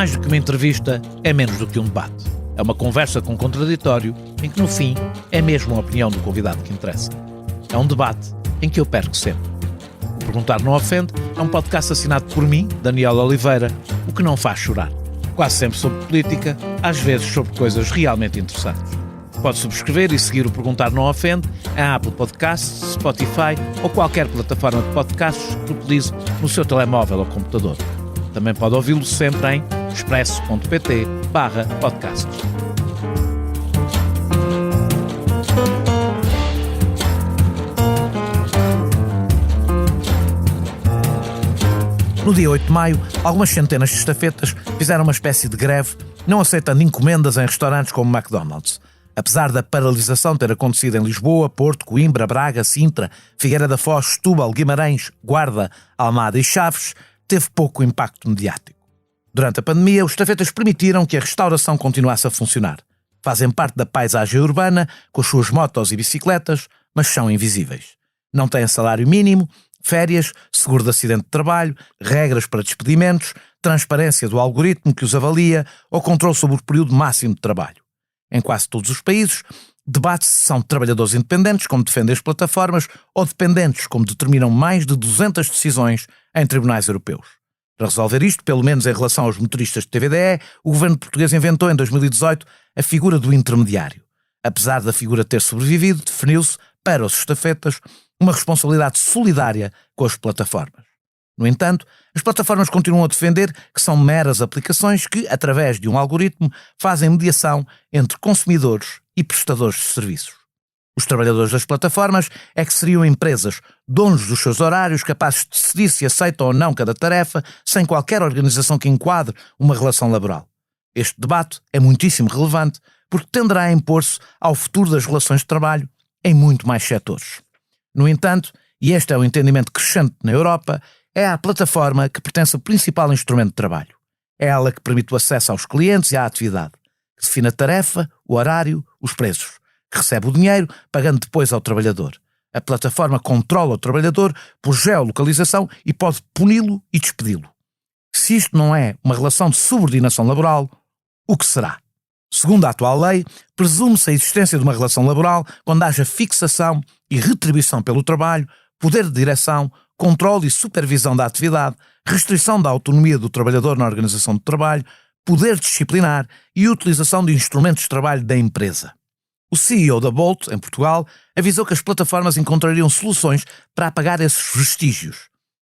mais do que uma entrevista, é menos do que um debate. É uma conversa com contraditório, em que no fim é mesmo a opinião do convidado que interessa. É um debate em que eu perco sempre. O Perguntar Não Ofende é um podcast assinado por mim, Daniel Oliveira, o que não faz chorar. Quase sempre sobre política, às vezes sobre coisas realmente interessantes. Pode subscrever e seguir o Perguntar Não Ofende em Apple Podcasts, Spotify ou qualquer plataforma de podcasts que utilize no seu telemóvel ou computador. Também pode ouvi-lo sempre em expresso.pt/podcasts. No dia 8 de maio, algumas centenas de estafetas fizeram uma espécie de greve, não aceitando encomendas em restaurantes como McDonald's. Apesar da paralisação ter acontecido em Lisboa, Porto, Coimbra, Braga, Sintra, Figueira da Foz, Setúbal, Guimarães, Guarda, Almada e Chaves, teve pouco impacto mediático. Durante a pandemia, os estafetas permitiram que a restauração continuasse a funcionar. Fazem parte da paisagem urbana, com as suas motos e bicicletas, mas são invisíveis. Não têm salário mínimo, férias, seguro de acidente de trabalho, regras para despedimentos, transparência do algoritmo que os avalia ou controle sobre o período máximo de trabalho. Em quase todos os países, debate-se se são trabalhadores independentes, como defendem as plataformas, ou dependentes, como determinam mais de 200 decisões em tribunais europeus. Para resolver isto, pelo menos em relação aos motoristas de TVDE, o governo português inventou em 2018 a figura do intermediário. Apesar da figura ter sobrevivido, definiu-se, para os estafetas, uma responsabilidade solidária com as plataformas. No entanto, as plataformas continuam a defender que são meras aplicações que, através de um algoritmo, fazem mediação entre consumidores e prestadores de serviços. Os trabalhadores das plataformas é que seriam empresas, donos dos seus horários, capazes de decidir se aceitam ou não cada tarefa, sem qualquer organização que enquadre uma relação laboral. Este debate é muitíssimo relevante porque tenderá a impor-se ao futuro das relações de trabalho em muito mais setores. No entanto, e este é o entendimento crescente na Europa, é à plataforma que pertence o principal instrumento de trabalho. É ela que permite o acesso aos clientes e à atividade, que define a tarefa, o horário, os preços, que recebe o dinheiro, pagando depois ao trabalhador. A plataforma controla o trabalhador por geolocalização e pode puni-lo e despedi-lo. Se isto não é uma relação de subordinação laboral, o que será? Segundo a atual lei, presume-se a existência de uma relação laboral quando haja fixação e retribuição pelo trabalho, poder de direção, controle e supervisão da atividade, restrição da autonomia do trabalhador na organização do trabalho, poder disciplinar e utilização de instrumentos de trabalho da empresa. O CEO da Bolt, em Portugal, avisou que as plataformas encontrariam soluções para apagar esses vestígios.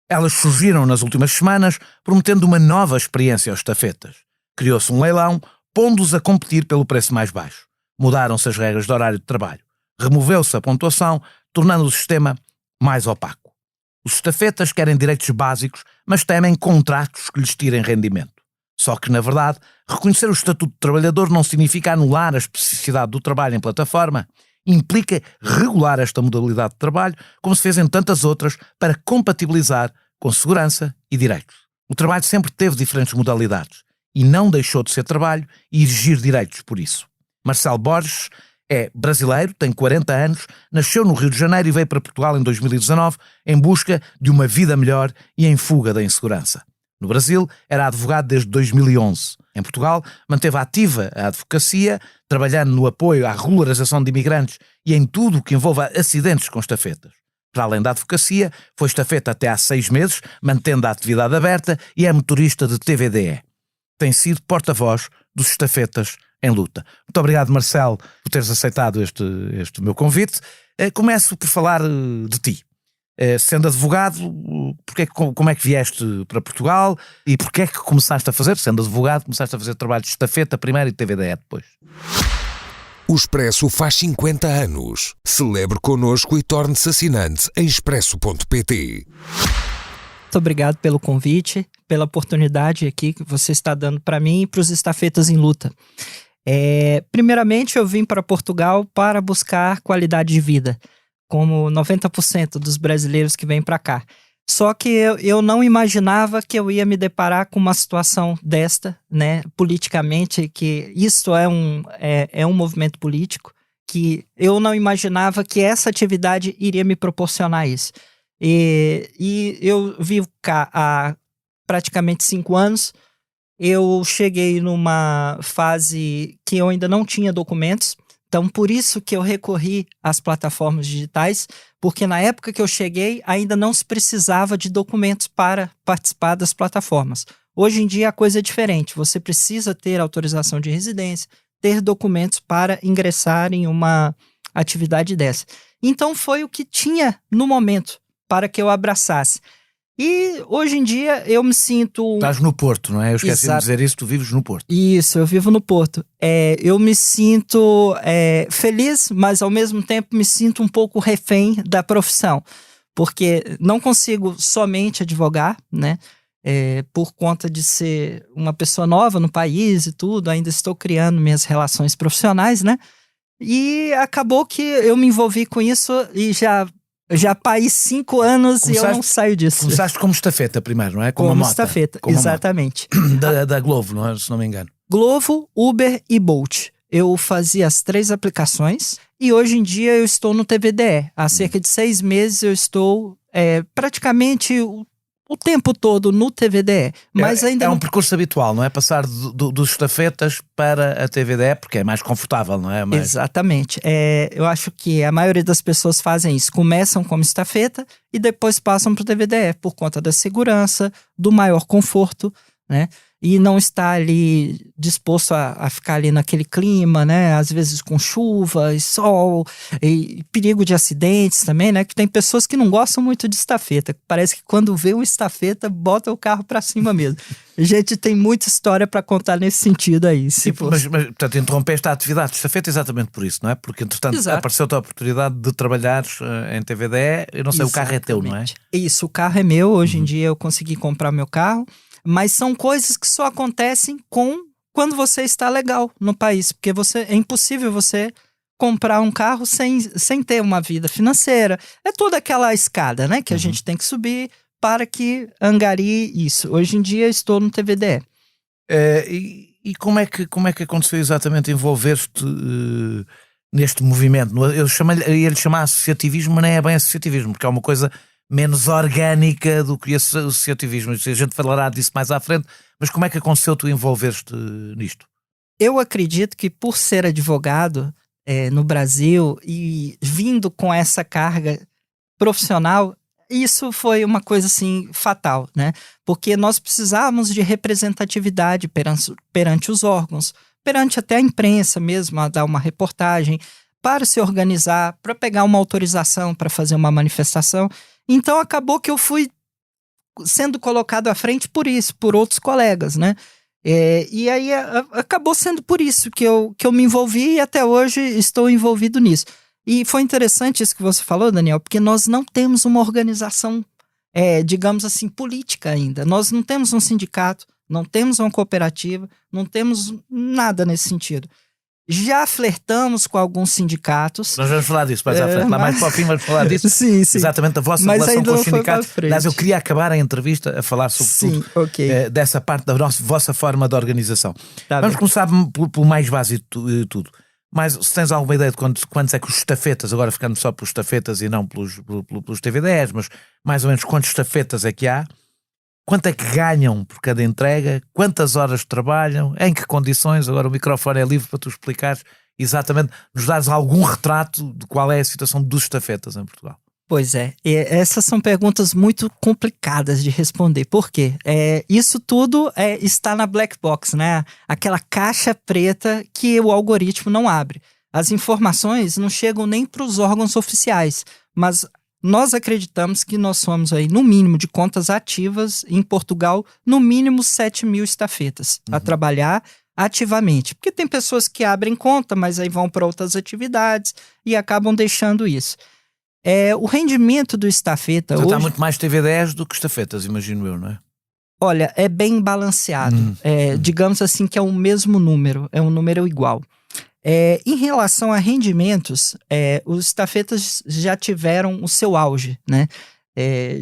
Elas surgiram nas últimas semanas, prometendo uma nova experiência aos estafetas. Criou-se um leilão, pondo-os a competir pelo preço mais baixo. Mudaram-se as regras de horário de trabalho. Removeu-se a pontuação, tornando o sistema mais opaco. Os estafetas querem direitos básicos, mas temem contratos que lhes tirem rendimento. Só que, na verdade, reconhecer o estatuto de trabalhador não significa anular a especificidade do trabalho em plataforma. Implica regular esta modalidade de trabalho, como se fez em tantas outras, para compatibilizar com segurança e direitos. O trabalho sempre teve diferentes modalidades e não deixou de ser trabalho e exigir direitos por isso. Marcelo Borges é brasileiro, tem 40 anos, nasceu no Rio de Janeiro e veio para Portugal em 2019 em busca de uma vida melhor e em fuga da insegurança. No Brasil, era advogado desde 2011. Em Portugal, manteve ativa a advocacia, trabalhando no apoio à regularização de imigrantes e em tudo o que envolva acidentes com estafetas. Para além da advocacia, foi estafeta até há 6 meses, mantendo a atividade aberta e é motorista de TVDE. Tem sido porta-voz dos estafetas em luta. Muito obrigado, Marcelo, por teres aceitado este meu convite. Começo por falar de ti. Sendo advogado, como é que vieste para Portugal e porquê é que começaste a fazer, sendo advogado, começaste a fazer trabalho de estafeta primeiro e TVDE depois? O Expresso faz 50 anos. Celebre connosco e torne-se assinante em expresso.pt. Muito obrigado pelo convite, pela oportunidade aqui que você está dando para mim e para os estafetas em luta. Primeiramente, eu vim para Portugal para buscar qualidade de vida, como 90% dos brasileiros que vêm para cá. Só que eu não imaginava que eu ia me deparar com uma situação desta, né, politicamente, que isso é um movimento político, que eu não imaginava que essa atividade iria me proporcionar isso. E eu vivo cá há praticamente 5 anos, eu cheguei numa fase que eu ainda não tinha documentos, então por isso que eu recorri às plataformas digitais, porque na época que eu cheguei ainda não se precisava de documentos para participar das plataformas. Hoje em dia a coisa é diferente, você precisa ter autorização de residência, ter documentos para ingressar em uma atividade dessa. Então foi o que tinha no momento para que eu abraçasse. E hoje em dia eu me sinto... Estás no Porto, não é? Eu esqueci de dizer isso, tu vives no Porto. Isso, eu vivo no Porto. Eu me sinto feliz, mas ao mesmo tempo me sinto um pouco refém da profissão, porque não consigo somente advogar, né? Por conta de ser uma pessoa nova no país e tudo, ainda estou criando minhas relações profissionais, né? E acabou que eu me envolvi com isso e já paí 5 anos e eu não saio disso. Começaste como estafeta primeiro, não é? Como mota. Estafeta, exatamente. Da Glovo, não é? Se não me engano. Glovo, Uber e Bolt. Eu fazia as 3 aplicações e hoje em dia eu estou no TVDE. Há cerca de 6 meses eu estou praticamente o tempo todo no TVDE. Mas ainda um percurso habitual, não é? Passar dos estafetas para a TVDE, porque é mais confortável, não é? Exatamente. Eu acho que a maioria das pessoas fazem isso. Começam como estafeta e depois passam para o TVDE, por conta da segurança, do maior conforto, né? E não está ali disposto a ficar ali naquele clima, né? Às vezes com chuva e sol e perigo de acidentes também, né? Que tem pessoas que não gostam muito de estafeta. Parece que quando vê um estafeta, bota o carro para cima mesmo. A gente tem muita história para contar nesse sentido aí. Mas, portanto, interrompeste a atividade de estafeta exatamente por isso, não é? Porque, entretanto, apareceu-te a oportunidade de trabalhares em TVDE. Eu não sei, o carro é teu, não é? Isso, o carro é meu. Hoje em dia eu consegui comprar meu carro. Mas são coisas que só acontecem quando você está legal no país. Porque é impossível você comprar um carro sem ter uma vida financeira. É toda aquela escada, né? Que a gente tem que subir para que angarie isso. Hoje em dia estou no TVDE. E como é que aconteceu exatamente envolver-te neste movimento? Eu ia-lhe chamar associativismo, mas não é bem associativismo, porque é uma coisa menos orgânica do que o associativismo. A gente falará disso mais à frente, mas como é que aconteceu tu envolver-te nisto? Eu acredito que por ser advogado no Brasil e vindo com essa carga profissional, isso foi uma coisa assim fatal, né? Porque nós precisávamos de representatividade perante os órgãos, perante até a imprensa mesmo, a dar uma reportagem, para se organizar, para pegar uma autorização para fazer uma manifestação. Então acabou que eu fui sendo colocado à frente por isso, por outros colegas, né? E aí acabou sendo por isso que eu me envolvi e até hoje estou envolvido nisso. E foi interessante isso que você falou, Daniel, porque nós não temos uma organização, digamos assim, política ainda. Nós não temos um sindicato, não temos uma cooperativa, não temos nada nesse sentido. Já flertamos com alguns sindicatos. Nós vamos falar disso mais à frente. Lá mais para o fim vamos falar disso. Sim. Exatamente, a vossa relação com os sindicatos. Aliás, eu queria acabar a entrevista a falar sobre tudo, dessa parte da vossa forma de organização. Vamos começar pelo mais básico de tudo. Mas se tens alguma ideia de quantos é que os estafetas, agora ficando só pelos estafetas e não pelos TV10, mas mais ou menos quantos estafetas é que há? Quanto é que ganham por cada entrega? Quantas horas trabalham? Em que condições? Agora o microfone é livre para tu explicares exatamente, nos dares algum retrato de qual é a situação dos estafetas em Portugal. Pois é, essas são perguntas muito complicadas de responder. Por quê? Isso tudo está na black box, né? Aquela caixa preta que o algoritmo não abre. As informações não chegam nem para os órgãos oficiais, mas nós acreditamos que nós somos aí, no mínimo, de contas ativas em Portugal, no mínimo 7 mil estafetas a trabalhar ativamente. Porque tem pessoas que abrem conta, mas aí vão para outras atividades e acabam deixando isso. O rendimento do estafeta hoje... Está muito mais TV10 do que estafetas, imagino eu, não é? Olha, é bem balanceado. Digamos assim que é o mesmo número, é um número igual. Em relação a rendimentos, os estafetas já tiveram o seu auge, né?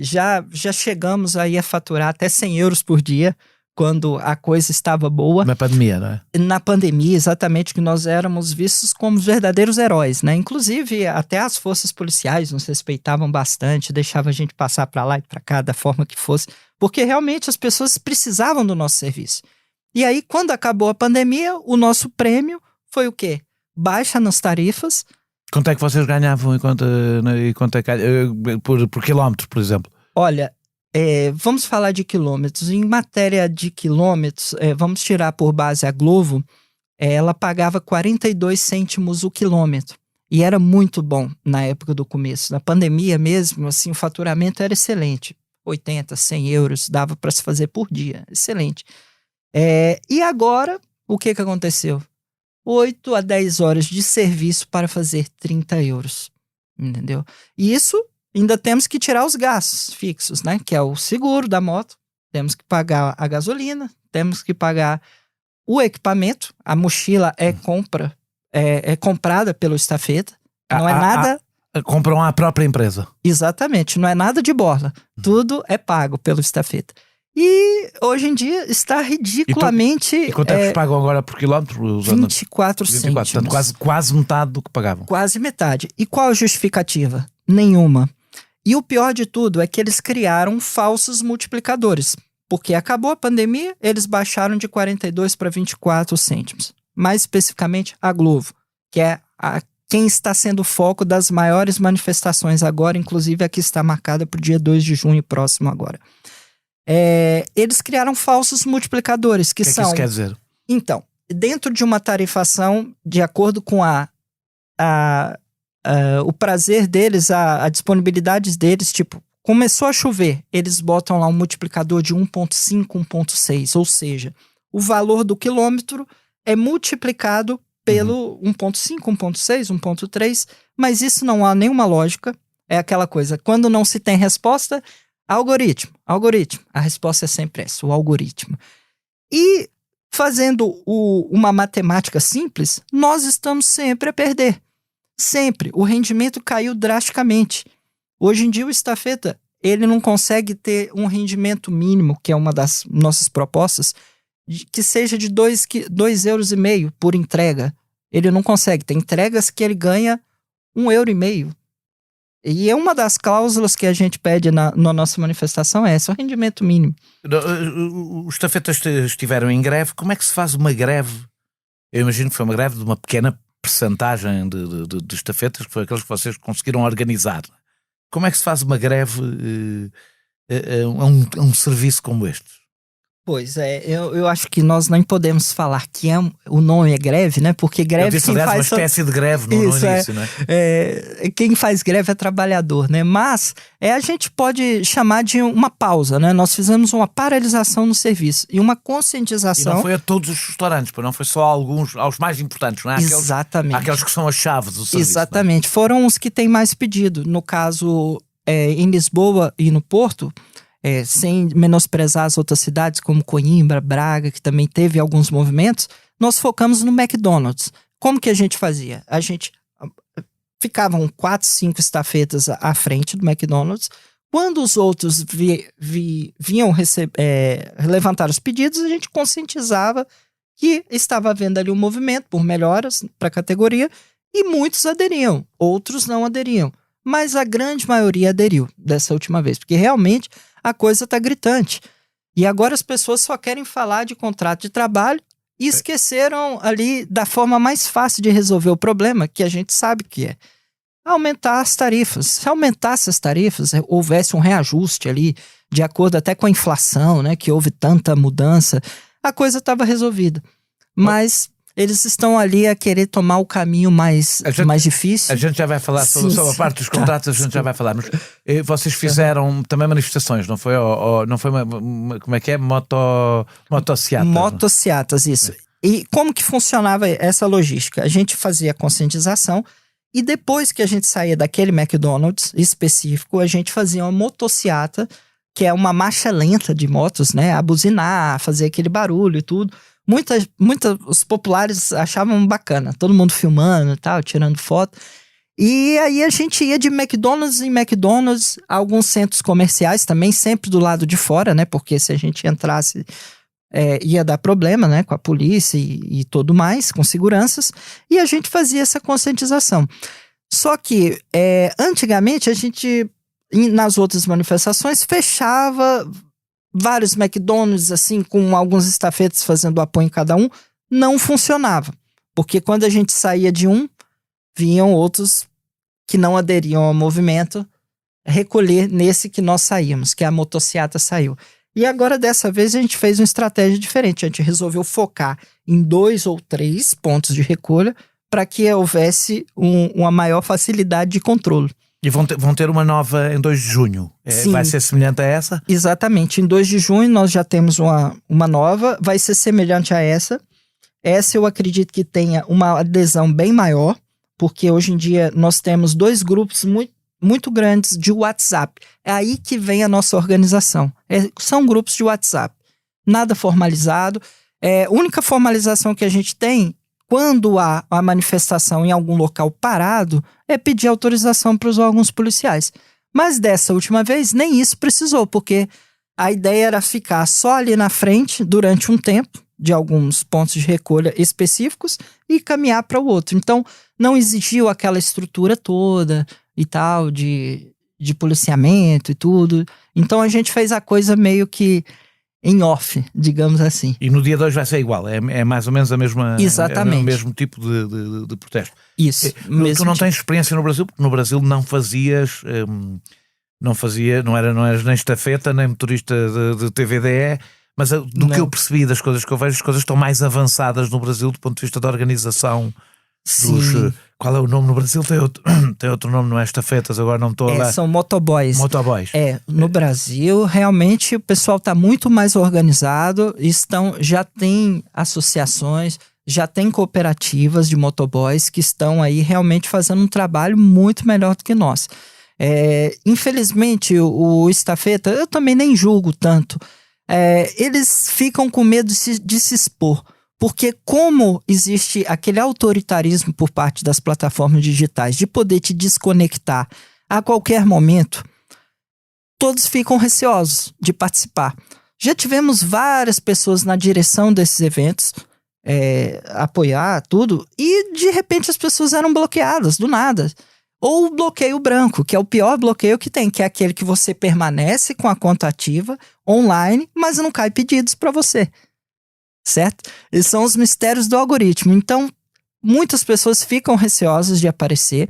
Já chegamos aí a faturar até 100 euros por dia, quando a coisa estava boa. Na pandemia, não é? Na pandemia, exatamente, que nós éramos vistos como verdadeiros heróis, né? Inclusive, até as forças policiais nos respeitavam bastante, deixavam a gente passar para lá e para cá da forma que fosse, porque realmente as pessoas precisavam do nosso serviço. E aí, quando acabou a pandemia, o nosso prêmio foi o quê? Baixa nas tarifas. Quanto é que vocês ganhavam e quanto é que, por quilómetro, por exemplo? Olha, vamos falar de quilômetros. Em matéria de quilômetros, vamos tirar por base a Glovo, ela pagava 42 cêntimos o quilômetro. E era muito bom na época do começo. Na pandemia mesmo, assim, o faturamento era excelente. 80, 100 euros dava para se fazer por dia. Excelente. E agora, o que aconteceu? 8 a 10 horas de serviço para fazer 30 euros. Entendeu? E isso ainda temos que tirar os gastos fixos, né? Que é o seguro da moto, temos que pagar a gasolina, temos que pagar o equipamento, a mochila é comprada pelo estafeta, não é nada... Compram à própria empresa. Exatamente, não é nada de borla, tudo é pago pelo estafeta. E hoje em dia está ridiculamente... E quanto é que pagam agora por quilómetro? 24 cêntimos. Portanto, quase metade do que pagavam. Quase metade. E qual a justificativa? Nenhuma. E o pior de tudo é que eles criaram falsos multiplicadores. Porque acabou a pandemia, eles baixaram de 42 para 24 cêntimos. Mais especificamente a Glovo, que é quem está sendo o foco das maiores manifestações agora, inclusive a que está marcada para o dia 2 de junho próximo agora. Eles criaram falsos multiplicadores, que são... O que é que isso quer dizer? Então, dentro de uma tarifação, de acordo com o prazer deles, a disponibilidade deles, tipo, começou a chover, eles botam lá um multiplicador de 1,5, 1,6, ou seja, o valor do quilômetro é multiplicado pelo 1,5, 1,6, 1,3, mas isso não há nenhuma lógica, é aquela coisa, quando não se tem resposta... Algoritmo. A resposta é sempre essa, o algoritmo. E fazendo uma matemática simples, nós estamos sempre a perder. Sempre. O rendimento caiu drasticamente. Hoje em dia o estafeta, ele não consegue ter um rendimento mínimo, que é uma das nossas propostas, que seja de 2,5 euros por entrega. Ele não consegue. Tem entregas que ele ganha 1,5 euro. E é uma das cláusulas que a gente pede na nossa manifestação é essa, o rendimento mínimo. Os estafetas estiveram em greve. Como é que se faz uma greve? Eu imagino que foi uma greve de uma pequena percentagem de estafetas, que foi aqueles que vocês conseguiram organizar. Como é que se faz uma greve a um serviço como este? Pois eu acho que nós nem podemos falar que o nome é greve, né? Porque greve... Eu disse, aliás, uma espécie de greve no início, né? Quem faz greve é trabalhador, né? Mas a gente pode chamar de uma pausa, né? Nós fizemos uma paralisação no serviço e uma conscientização... E não foi a todos os restaurantes, não foi só aos mais importantes, não é? Exatamente. Aqueles que são a chave do serviço. Exatamente. Foram os que têm mais pedido. No caso, em Lisboa e no Porto... sem menosprezar as outras cidades como Coimbra, Braga, que também teve alguns movimentos, nós focamos no McDonald's. Como que a gente fazia? A gente ficavam 4, 5 estafetas à frente do McDonald's. Quando os outros vinham levantar os pedidos, a gente conscientizava que estava havendo ali um movimento por melhoras para a categoria e muitos aderiam, outros não aderiam. Mas a grande maioria aderiu dessa última vez, porque realmente a coisa está gritante. E agora as pessoas só querem falar de contrato de trabalho e esqueceram ali da forma mais fácil de resolver o problema, que a gente sabe que é aumentar as tarifas. Se aumentasse as tarifas, houvesse um reajuste ali, de acordo até com a inflação, né, que houve tanta mudança, a coisa estava resolvida. Mas... eles estão ali a querer tomar o caminho mais difícil. A gente já vai falar sobre a parte dos contratos, a gente já vai falar. Mas vocês fizeram também manifestações, não foi? Não foi como é que é? Motociatas. Motociatas, isso. E como que funcionava essa logística? A gente fazia a conscientização e depois que a gente saía daquele McDonald's específico, a gente fazia uma motociata, que é uma marcha lenta de motos, né? A buzinar, fazer aquele barulho e tudo. Os populares achavam bacana, todo mundo filmando e tal, tirando foto. E aí a gente ia de McDonald's em McDonald's, alguns centros comerciais também, sempre do lado de fora, né? Porque se a gente entrasse, ia dar problema, né? Com a polícia e tudo mais, com seguranças. E a gente fazia essa conscientização. Só que, antigamente, a gente, nas outras manifestações, fechava vários McDonald's, assim, com alguns estafetas fazendo apoio em cada um, não funcionava. Porque quando a gente saía de um, vinham outros que não aderiam ao movimento recolher nesse que nós saímos, que a motociata saiu. E agora, dessa vez, a gente fez uma estratégia diferente. A gente resolveu focar em 2 ou 3 pontos de recolha para que houvesse uma maior facilidade de controle. E vão ter uma nova em 2 de junho. Vai ser semelhante a essa? Exatamente. Em 2 de junho nós já temos uma nova, vai ser semelhante a essa. Essa eu acredito que tenha uma adesão bem maior, porque hoje em dia nós temos 2 grupos muito grandes de WhatsApp. É aí que vem a nossa organização. São grupos de WhatsApp. Nada formalizado. A única formalização que a gente tem, quando há a manifestação em algum local parado, é pedir autorização para os órgãos policiais. Mas dessa última vez, nem isso precisou, porque a ideia era ficar só ali na frente durante um tempo, de alguns pontos de recolha específicos, e caminhar para o outro. Então, não exigiu aquela estrutura toda e tal, de policiamento e tudo. Então, a gente fez a coisa meio que em off, digamos assim. E no dia 2 vai ser igual? É mais ou menos a mesma... Exatamente. É o mesmo tipo de protesto? Isso. Tu não tens experiência no Brasil, porque no Brasil não fazias... Não eras nem estafeta, nem motorista de TVDE, mas do que eu percebi das coisas que eu vejo, as coisas estão mais avançadas no Brasil do ponto de vista da organização dos... Qual é o nome no Brasil? Tem outro nome, não é estafetas, agora não estou lá. São motoboys. Motoboys. No Brasil, realmente, o pessoal está muito mais organizado, já tem associações, já tem cooperativas de motoboys que estão aí realmente fazendo um trabalho muito melhor do que nós. Infelizmente, o estafeta, eu também nem julgo tanto, eles ficam com medo de se expor. Porque como existe aquele autoritarismo por parte das plataformas digitais de poder te desconectar a qualquer momento, todos ficam receosos de participar. Já tivemos várias pessoas na direção desses eventos, apoiar tudo, e de repente as pessoas eram bloqueadas do nada. Ou o bloqueio branco, que é o pior bloqueio que tem, que é aquele que você permanece com a conta ativa, online, mas não cai pedidos para você. Certo? Esses são os mistérios do algoritmo. Então, muitas pessoas ficam receosas de aparecer,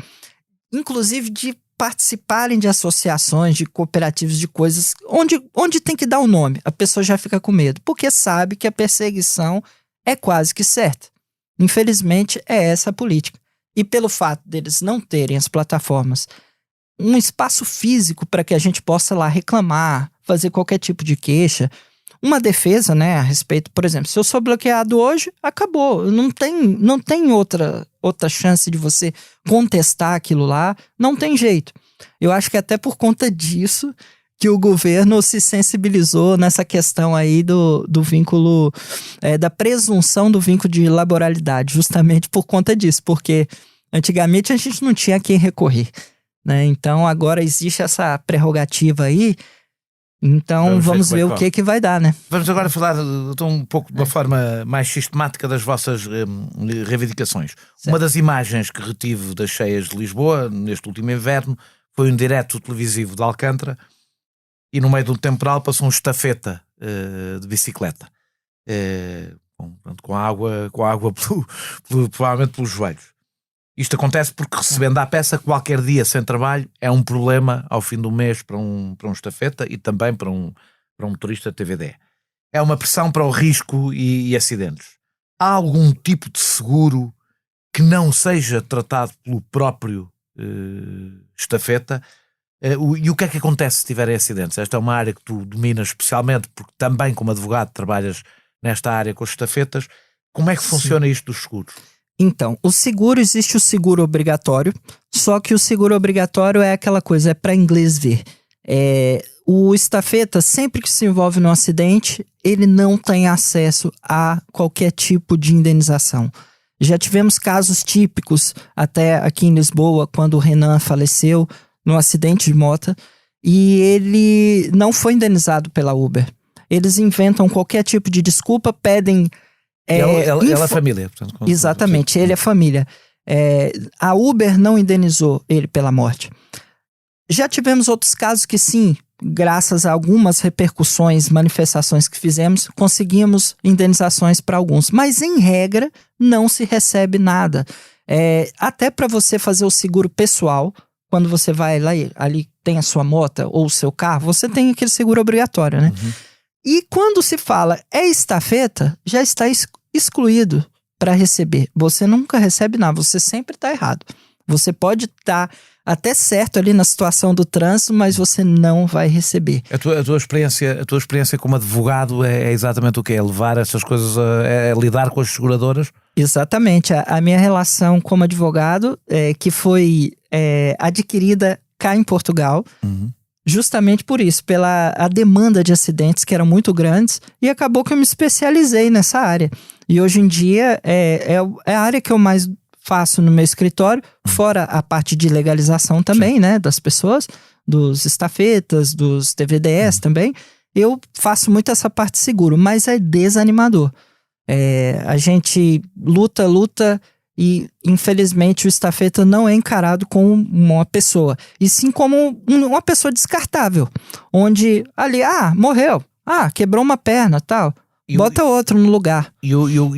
inclusive de participarem de associações, de cooperativas, de coisas onde tem que dar o nome. A pessoa já fica com medo, porque sabe que a perseguição é quase que certa. Infelizmente, é essa a política. E pelo fato deles não terem as plataformas um espaço físico para que a gente possa lá reclamar, fazer qualquer tipo de queixa, uma defesa, né, a respeito, por exemplo, se eu sou bloqueado hoje, acabou. Não tem outra chance de você contestar aquilo lá, não tem jeito. Eu acho que até por conta disso que o governo se sensibilizou nessa questão aí do vínculo, da presunção do vínculo de laboralidade, justamente por conta disso, porque antigamente a gente não tinha a quem recorrer, né? Então agora existe essa prerrogativa aí. Então vamos ver o que vai dar, né? Vamos agora falar um pouco de uma forma mais sistemática das vossas reivindicações. Certo. Uma das imagens que retive das cheias de Lisboa neste último inverno foi um direto televisivo de Alcântara e no meio de um temporal passou um estafeta de bicicleta com água provavelmente pelos joelhos. Isto acontece porque, recebendo a peça, qualquer dia sem trabalho é um problema ao fim do mês para um estafeta e também para um motorista de TVD. É uma pressão para o risco e acidentes. Há algum tipo de seguro que não seja tratado pelo próprio estafeta? E o que é que acontece se tiverem acidentes? Esta é uma área que tu dominas especialmente, porque também como advogado trabalhas nesta área com os estafetas. Como é que funciona isto dos seguros? Então, existe o seguro obrigatório, só que o seguro obrigatório é aquela coisa, é para inglês ver. O estafeta, sempre que se envolve num acidente, ele não tem acesso a qualquer tipo de indenização. Já tivemos casos típicos, até aqui em Lisboa, quando o Renan faleceu num acidente de moto, e ele não foi indenizado pela Uber. Eles inventam qualquer tipo de desculpa, pedem... Ela é família. Portanto, exatamente, ele é família. A Uber não indenizou ele pela morte. Já tivemos outros casos que sim, graças a algumas repercussões, manifestações que fizemos, conseguimos indenizações para alguns. Mas, em regra, não se recebe nada. Até para você fazer o seguro pessoal, quando você vai lá, ali tem a sua moto ou o seu carro, você tem aquele seguro obrigatório, né? Uhum. E quando se fala estafeta, já está excluído para receber. Você nunca recebe nada, você sempre está errado. Você pode estar até certo ali na situação do trânsito, mas você não vai receber. A tua experiência como advogado é exatamente o que é? Levar essas coisas a lidar com as seguradoras? Exatamente. A minha relação como advogado, que foi adquirida cá em Portugal, justamente por isso, pela a demanda de acidentes que eram muito grandes, e acabou que eu me especializei nessa área. E hoje em dia é a área que eu mais faço no meu escritório, fora a parte de legalização também, né, das pessoas, dos estafetas, dos TVDS também. Eu faço muito essa parte de seguro, mas é desanimador. A gente luta e, infelizmente, o estafeta não é encarado como uma pessoa, e sim como uma pessoa descartável, onde ali, morreu, quebrou uma perna, tal. Bota outro no lugar. E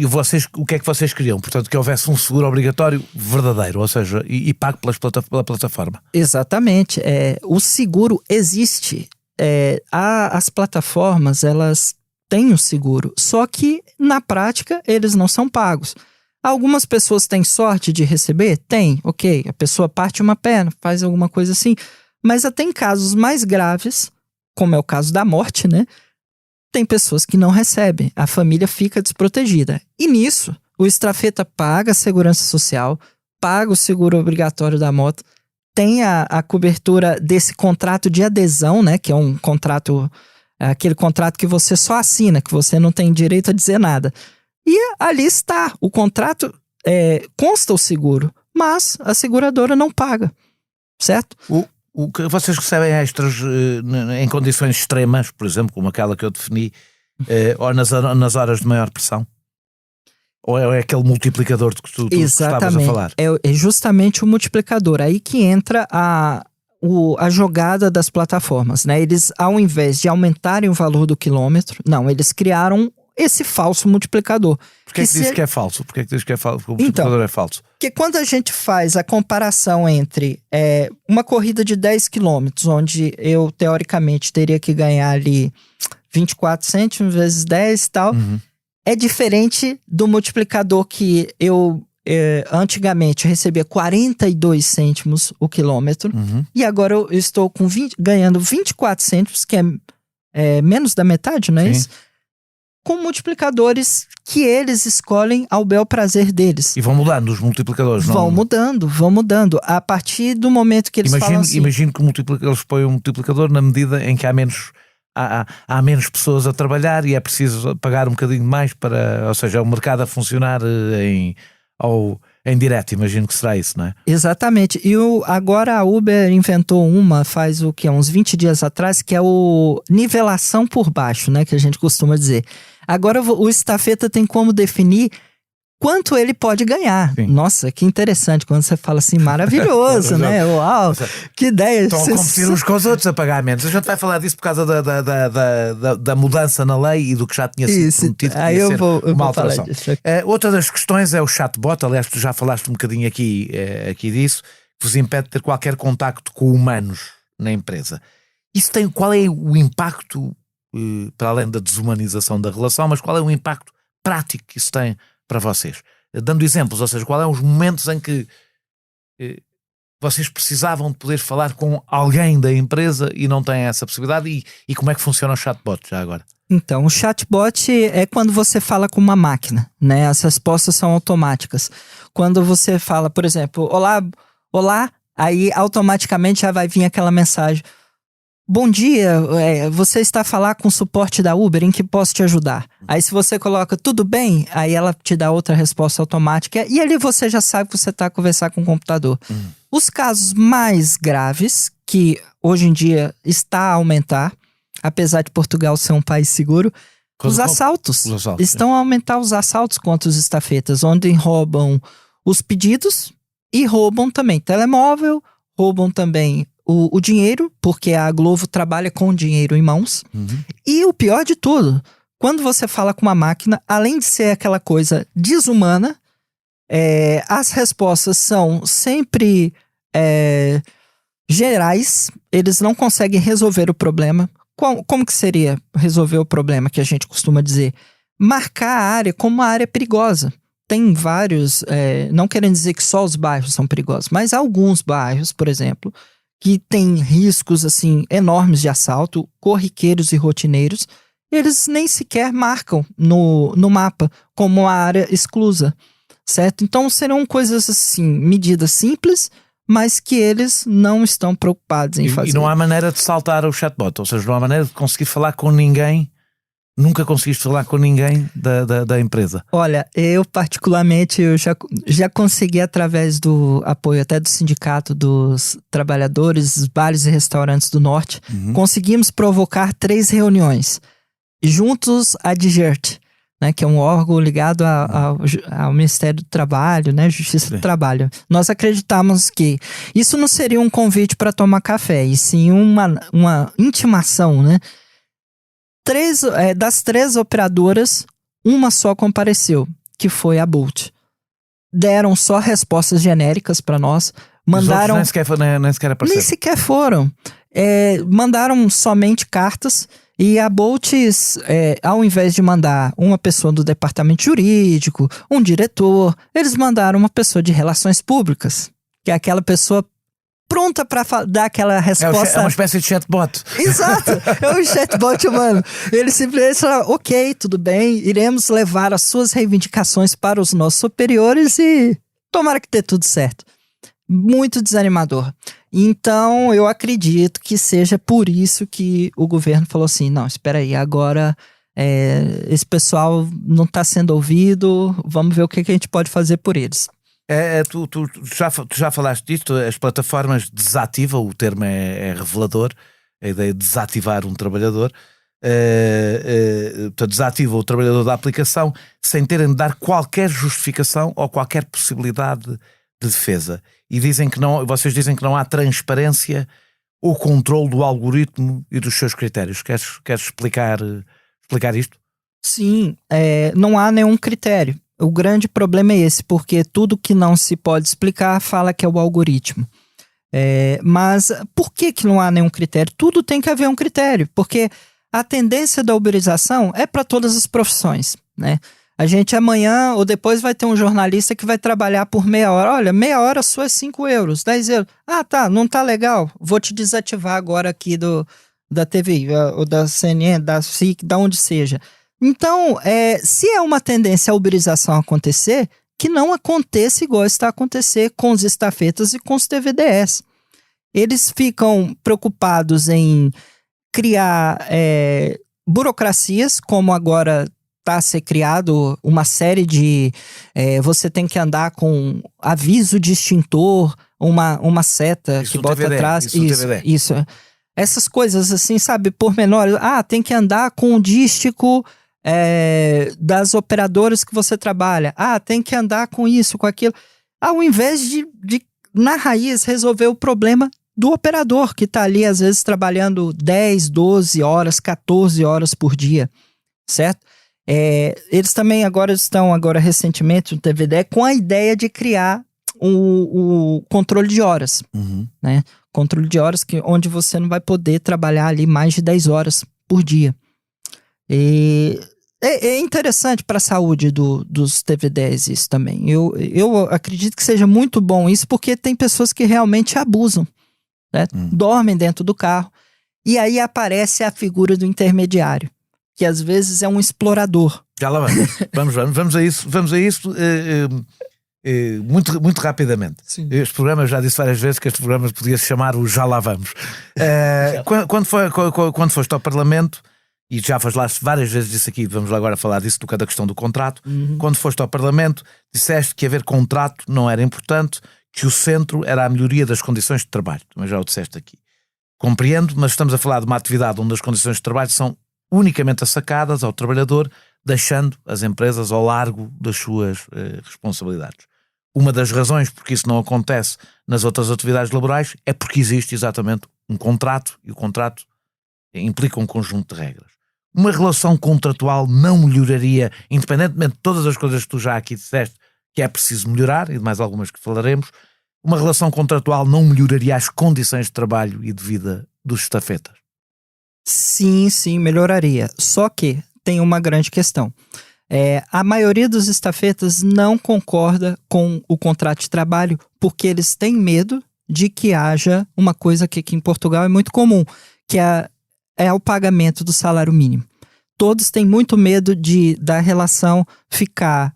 vocês, o que é que vocês queriam? Portanto, que houvesse um seguro obrigatório verdadeiro, ou seja, e pago pela plataforma. Exatamente. O seguro existe. As plataformas, elas têm o seguro, só que na prática eles não são pagos. Algumas pessoas têm sorte de receber? Tem, ok. A pessoa parte uma perna, faz alguma coisa assim. Mas até em casos mais graves, como é o caso da morte, né? Tem pessoas que não recebem, a família fica desprotegida. E nisso, o estafeta paga a segurança social, paga o seguro obrigatório da moto, tem a cobertura desse contrato de adesão, né? Que é um contrato, aquele contrato que você só assina, que você não tem direito a dizer nada. E ali está, o contrato consta o seguro, mas a seguradora não paga, certo? O que vocês recebem extras em condições extremas, por exemplo, como aquela que eu defini, ou nas horas de maior pressão? Ou é aquele multiplicador de que tu estavas a falar? É justamente o multiplicador. Aí que entra a jogada das plataformas, né? Eles, ao invés de aumentarem o valor do quilômetro, não, eles criaram esse falso multiplicador. Por que diz que é falso? Por que diz que é falso? Porque o multiplicador é falso? Porque quando a gente faz a comparação entre uma corrida de 10 quilômetros, onde eu, teoricamente, teria que ganhar ali 24 cêntimos vezes 10 e tal, é diferente do multiplicador que eu antigamente recebia 42 cêntimos o quilômetro, e agora eu estou ganhando 24 cêntimos, que é menos da metade, não é isso? Com multiplicadores que eles escolhem ao bel prazer deles. E vão mudando os multiplicadores, não? Vão mudando. A partir do momento que eles falam assim... Imagino que eles põem um multiplicador na medida em que há menos pessoas a trabalhar e é preciso pagar um bocadinho mais para... Ou seja, o mercado a funcionar em direto, imagino que será isso, não é? Exatamente. E agora a Uber inventou faz uns 20 dias atrás, que é o nivelação por baixo, né? Que a gente costuma dizer. Agora o estafeta tem como definir quanto ele pode ganhar. Sim. Nossa, que interessante quando você fala assim, maravilhoso, né? Uau, que ideia. Estão a competir uns com os outros a pagar menos. A gente vai falar disso por causa da mudança na lei e do que já tinha sido prometido. Aí eu vou falar disso. Outra das questões é o chatbot. Aliás, tu já falaste um bocadinho aqui disso, que vos impede de ter qualquer contacto com humanos na empresa. Qual é o impacto, para além da desumanização da relação, mas qual é o impacto prático que isso tem para vocês? Dando exemplos, ou seja, quais são os momentos em que vocês precisavam de poder falar com alguém da empresa e não têm essa possibilidade, e como é que funciona o chatbot já agora? Então, o chatbot é quando você fala com uma máquina, né? As respostas são automáticas. Quando você fala, por exemplo, olá, aí automaticamente já vai vir aquela mensagem: bom dia, você está a falar com o suporte da Uber, em que posso te ajudar? Aí se você coloca tudo bem, aí ela te dá outra resposta automática, e ali você já sabe que você está a conversar com o computador. Os casos mais graves, que hoje em dia está a aumentar, apesar de Portugal ser um país seguro, os assaltos. Estão a aumentar os assaltos contra os estafetas, onde roubam os pedidos e roubam também telemóvel, roubam também o dinheiro, porque a Glovo trabalha com dinheiro em mãos. E o pior de tudo, quando você fala com uma máquina, além de ser aquela coisa desumana, as respostas são sempre gerais, eles não conseguem resolver o problema. Como que seria resolver o problema que a gente costuma dizer? Marcar a área como uma área perigosa. Tem vários, não querendo dizer que só os bairros são perigosos, mas alguns bairros, por exemplo, que têm riscos assim enormes de assalto, corriqueiros e rotineiros, eles nem sequer marcam no mapa como uma área exclusa, certo? Então serão coisas assim, medidas simples, mas que eles não estão preocupados em fazer. E não há maneira de saltar o chatbot, ou seja, não há maneira de conseguir falar com ninguém. Nunca conseguiste falar com ninguém da empresa? Olha, eu particularmente eu já consegui, através do apoio até do Sindicato dos Trabalhadores, Bares e Restaurantes do Norte, conseguimos provocar 3 reuniões, juntos à DGERT, né, que é um órgão ligado ao Ministério do Trabalho, né, Justiça do Trabalho. Nós acreditamos que isso não seria um convite para tomar café, e sim uma intimação, né? Das 3 operadoras, uma só compareceu, que foi a Bolt. Deram só respostas genéricas para nós. Mandaram. Nem sequer apareceram. Nem sequer foram. Mandaram somente cartas. E a Bolt, ao invés de mandar uma pessoa do departamento jurídico, um diretor, eles mandaram uma pessoa de relações públicas, que é aquela pessoa pronta para dar aquela resposta. É uma espécie de chatbot. Exato, é um chatbot humano. Ele simplesmente fala, ok, tudo bem, iremos levar as suas reivindicações para os nossos superiores e tomara que dê tudo certo. Muito desanimador. Então, eu acredito que seja por isso que o governo falou assim, não, espera aí, agora esse pessoal não está sendo ouvido, vamos ver o que a gente pode fazer por eles. Tu já falaste disto, as plataformas desativam, o termo é revelador, a ideia de desativar um trabalhador, portanto, desativam o trabalhador da aplicação sem terem de dar qualquer justificação ou qualquer possibilidade de defesa. E vocês dizem que não há transparência ou controle do algoritmo e dos seus critérios. Queres explicar isto? Sim, não há nenhum critério. O grande problema é esse, porque tudo que não se pode explicar fala que é o algoritmo. Mas por que não há nenhum critério? Tudo tem que haver um critério, porque a tendência da uberização é para todas as profissões, né? A gente amanhã ou depois vai ter um jornalista que vai trabalhar por meia hora. Olha, meia hora sua é 5 euros, 10 euros. Ah, tá, não tá legal. Vou te desativar agora aqui da TV, ou da CNN, da SIC, da onde seja. Então, se é uma tendência a uberização acontecer, que não aconteça igual está a acontecer com os estafetas e com os TVDs. Eles ficam preocupados em criar burocracias, como agora está a ser criado uma série de... você tem que andar com aviso de extintor, uma seta isso que bota TVD, atrás. Isso. Essas coisas assim, sabe, pormenores. Tem que andar com o dístico das operadoras que você trabalha. Tem que andar com isso, com aquilo. Ao invés de na raiz, resolver o problema do operador, que está ali, às vezes, trabalhando 10, 12 horas, 14 horas por dia, certo? Eles também estão recentemente no TVD com a ideia de criar o controle de horas, né? Controle de horas onde você não vai poder trabalhar ali mais de 10 horas por dia. É interessante para a saúde dos TVDs isso também. Eu acredito que seja muito bom isso, porque tem pessoas que realmente abusam, né? Dormem dentro do carro, e aí aparece a figura do intermediário, que às vezes é um explorador. Já lá vamos a isso muito, muito rapidamente. Sim. Este programa, já disse várias vezes que este programa podia se chamar o Já Lá Vamos. Quando foste ao Parlamento, e já falaste várias vezes disso aqui, vamos lá agora falar disso, da questão do contrato. Quando foste ao Parlamento, disseste que haver contrato não era importante, que o centro era a melhoria das condições de trabalho. Mas já o disseste aqui. Compreendo, mas estamos a falar de uma atividade onde as condições de trabalho são unicamente assacadas ao trabalhador, deixando as empresas ao largo das suas responsabilidades. uma das razões porque isso não acontece nas outras atividades laborais é porque existe exatamente um contrato, e o contrato implica um conjunto de regras. Uma relação contratual não melhoraria, independentemente de todas as coisas que tu já aqui disseste que é preciso melhorar, e de mais algumas que falaremos, uma relação contratual não melhoraria as condições de trabalho e de vida dos estafetas? Sim, melhoraria. Só que tem uma grande questão. A maioria dos estafetas não concorda com o contrato de trabalho porque eles têm medo de que haja uma coisa que aqui em Portugal é muito comum, que é o pagamento do salário mínimo. Todos têm muito medo da relação ficar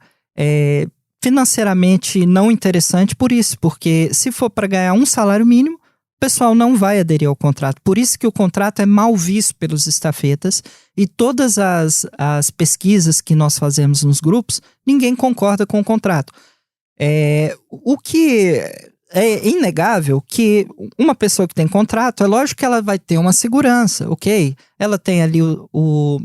financeiramente não interessante por isso, porque se for para ganhar um salário mínimo, o pessoal não vai aderir ao contrato. Por isso que o contrato é mal visto pelos estafetas, e todas as pesquisas que nós fazemos nos grupos, ninguém concorda com o contrato. O que é inegável que uma pessoa que tem contrato, é lógico que ela vai ter uma segurança, ok? Ela tem ali o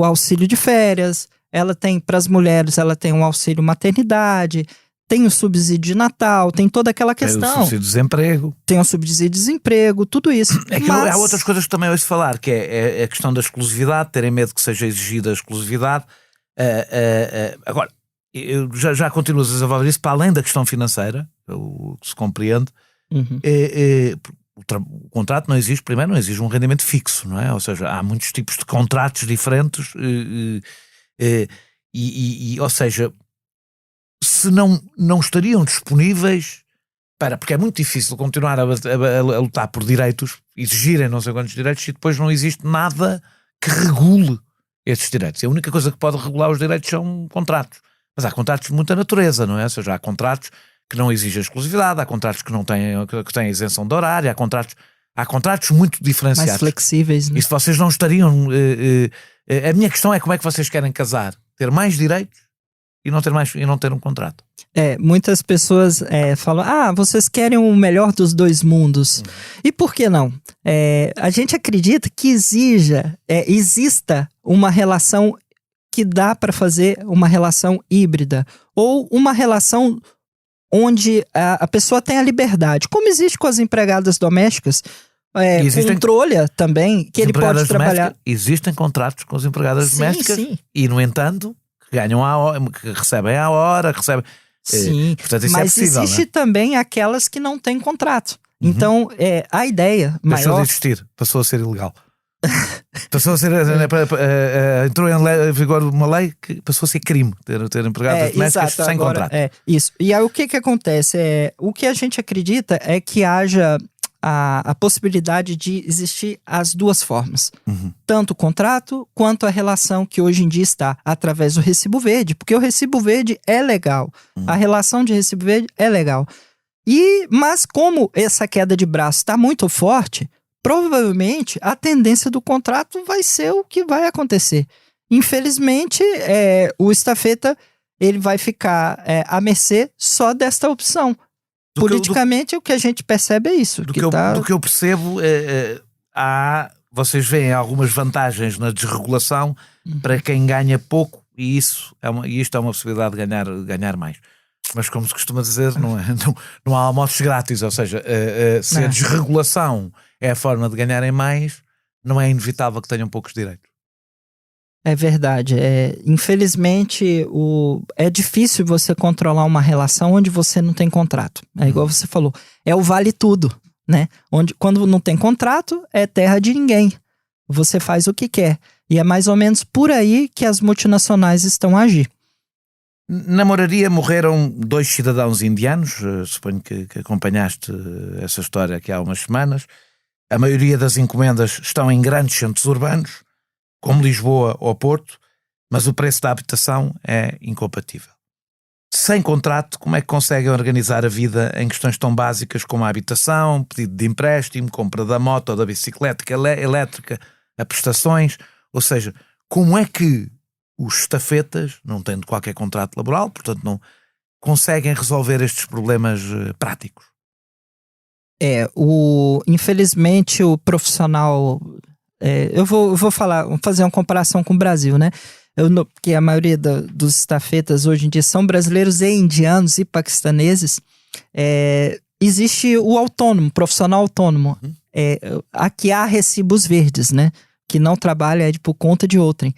auxílio de férias, ela tem, para as mulheres, ela tem um auxílio maternidade, tem o subsídio de Natal, tem toda aquela questão. Tem o subsídio de desemprego. Tem o subsídio de desemprego, tudo isso. Há outras coisas que também ouço falar, que é a questão da exclusividade, terem medo que seja exigida a exclusividade. Agora, eu já continuo a desenvolver isso para além da questão financeira, o que se compreende. Uhum. O contrato não exige, primeiro, não exige um rendimento fixo, não é? Ou seja, há muitos tipos de contratos diferentes ou seja, se não estariam disponíveis porque é muito difícil continuar a lutar por direitos, exigirem não sei quantos direitos, e depois não existe nada que regule esses direitos. A única coisa que pode regular os direitos são contratos. Mas há contratos de muita natureza, não é? Ou seja, há contratos que não exigem exclusividade, há contratos que têm isenção de horário, há contratos muito diferenciados. Mais flexíveis, né? E se vocês não estariam... a minha questão é como é que vocês querem casar? Ter mais direitos e não ter um contrato? Muitas pessoas falam, vocês querem o melhor dos dois mundos. E por que não? A gente acredita que exista uma relação que dá para fazer uma relação híbrida, ou uma relação onde a pessoa tem a liberdade, como existe com as empregadas domésticas, controle também, que ele pode trabalhar. Existem contratos com as empregadas domésticas, sim. E no entanto, que ganham a hora, que recebem à hora, Sim, portanto, isso mas é possível, existe, né? Também aquelas que não têm contrato. Então, a ideia Deixou maior... de existir, passou a ser ilegal. Passou a ser... entrou em vigor uma lei que passou a ser crime ter empregadas domésticas sem contrato. Isso. E aí o que acontece? O que a gente acredita é que haja a possibilidade de existir as duas formas. Tanto o contrato quanto a relação que hoje em dia está através do recibo verde, porque o recibo verde é legal. A relação de recibo verde é legal. Mas como essa queda de braço está muito forte, provavelmente a tendência do contrato vai ser o que vai acontecer. Infelizmente, o estafeta ele vai ficar à mercê só desta opção. Politicamente, o que a gente percebe é isso. Do que eu percebo, vocês veem algumas vantagens na desregulação para quem ganha pouco, e isto é uma possibilidade de ganhar mais. Mas como se costuma dizer, não há almoços grátis, ou seja, se a desregulação é a forma de ganharem mais, não é inevitável que tenham poucos direitos. É verdade. Infelizmente, é difícil você controlar uma relação onde você não tem contrato. É igual você falou, é o vale tudo, né? Quando não tem contrato, é terra de ninguém. Você faz o que quer. E é mais ou menos por aí que as multinacionais estão a agir. Na Moraria morreram 2 cidadãos indianos, suponho que acompanhaste essa história aqui há umas semanas. A maioria das encomendas estão em grandes centros urbanos, como Lisboa ou Porto, mas o preço da habitação é incompatível. Sem contrato, como é que conseguem organizar a vida em questões tão básicas como a habitação, pedido de empréstimo, compra da moto ou da bicicleta elétrica, a prestações? Ou seja, como é que os estafetas, não tendo qualquer contrato laboral, portanto não conseguem resolver estes problemas práticos? Infelizmente o profissional... eu vou fazer uma comparação com o Brasil, né? Porque a maioria dos estafetas hoje em dia são brasileiros e indianos e paquistaneses, existe o autônomo, profissional autônomo. Aqui há recibos verdes, né? Que não trabalha por conta de outrem.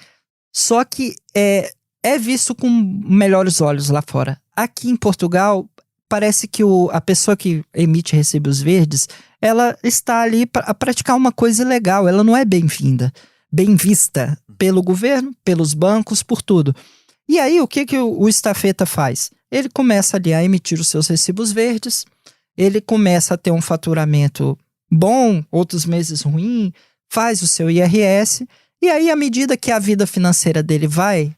Só que é visto com melhores olhos lá fora. Aqui em Portugal, parece que a pessoa que emite recibos verdes, ela está ali para praticar uma coisa ilegal. Ela não é bem-vinda, bem vista pelo governo, pelos bancos, por tudo. E aí, o que o estafeta faz? Ele começa ali a emitir os seus recibos verdes, ele começa a ter um faturamento bom, outros meses ruim, faz o seu IRS, e aí, à medida que a vida financeira dele vai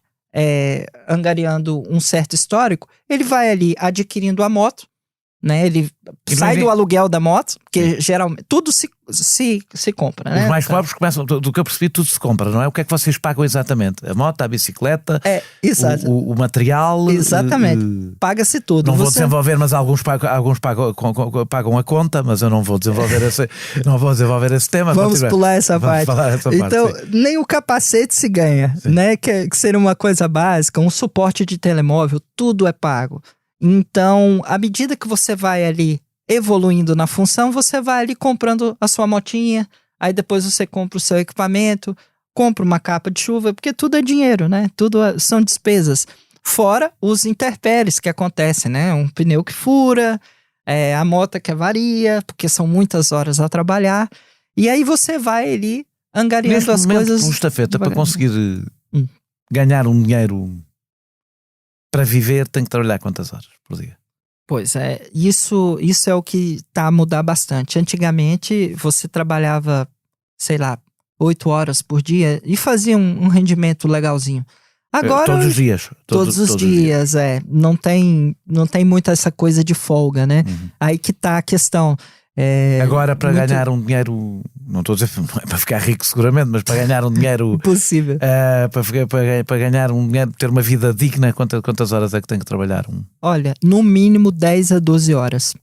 angariando um certo histórico, ele vai ali adquirindo a moto, né? Ele sai do aluguel da moto, porque geralmente tudo se compra, né? Os mais pobres começam, do que eu percebi, tudo se compra, não é? O que é que vocês pagam exatamente? A moto, a bicicleta, exato. O material? Exatamente. Paga-se tudo. Não vou desenvolver, mas alguns pagam a conta, mas eu não vou desenvolver esse tema. Vamos pular essa parte. Então, nem o capacete se ganha, né? Que seria uma coisa básica, um suporte de telemóvel, tudo é pago. Então, à medida que você vai ali evoluindo na função, você vai ali comprando a sua motinha, aí depois você compra o seu equipamento, compra uma capa de chuva, porque tudo é dinheiro, né? Tudo são despesas. Fora os intempéries que acontecem, né? Um pneu que fura, a moto que avaria, porque são muitas horas a trabalhar. E aí você vai ali angariando as coisas. Um estafeta, para conseguir ganhar um dinheiro para viver, tem que trabalhar quantas horas por dia? Pois é, isso é o que está a mudar bastante. Antigamente, você trabalhava, sei lá, 8 horas por dia e fazia um rendimento legalzinho. Agora, todos os dias. Todos os dias. Não tem muito essa coisa de folga, né? Aí que tá a questão. Agora, para ganhar um dinheiro, não estou a dizer, não é para ficar rico seguramente, mas para ganhar um dinheiro possível, para ganhar um dinheiro, ter uma vida digna, quantas horas é que tem que trabalhar? Olha, no mínimo 10 a 12 horas.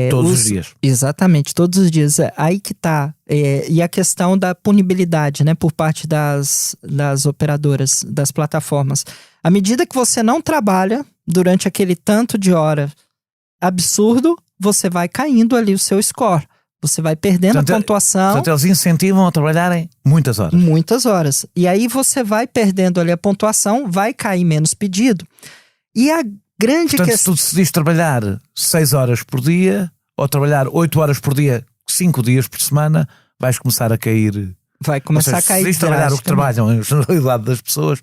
Todos os dias. Exatamente, todos os dias. Aí que tá. E a questão da punibilidade, né, por parte das operadoras, das plataformas. À medida que você não trabalha durante aquele tanto de hora absurdo, você vai caindo ali o seu score. Você vai perdendo a pontuação. Portanto, eles incentivam a trabalharem muitas horas. Muitas horas. E aí você vai perdendo ali a pontuação, vai cair menos pedido. E a grande questão... Se tu decidis trabalhar 6 horas por dia, ou trabalhar 8 horas por dia, 5 dias por semana, vais começar a cair... Vai começar a cair. Se decidis trabalhar o que trabalham, a generalidade das pessoas...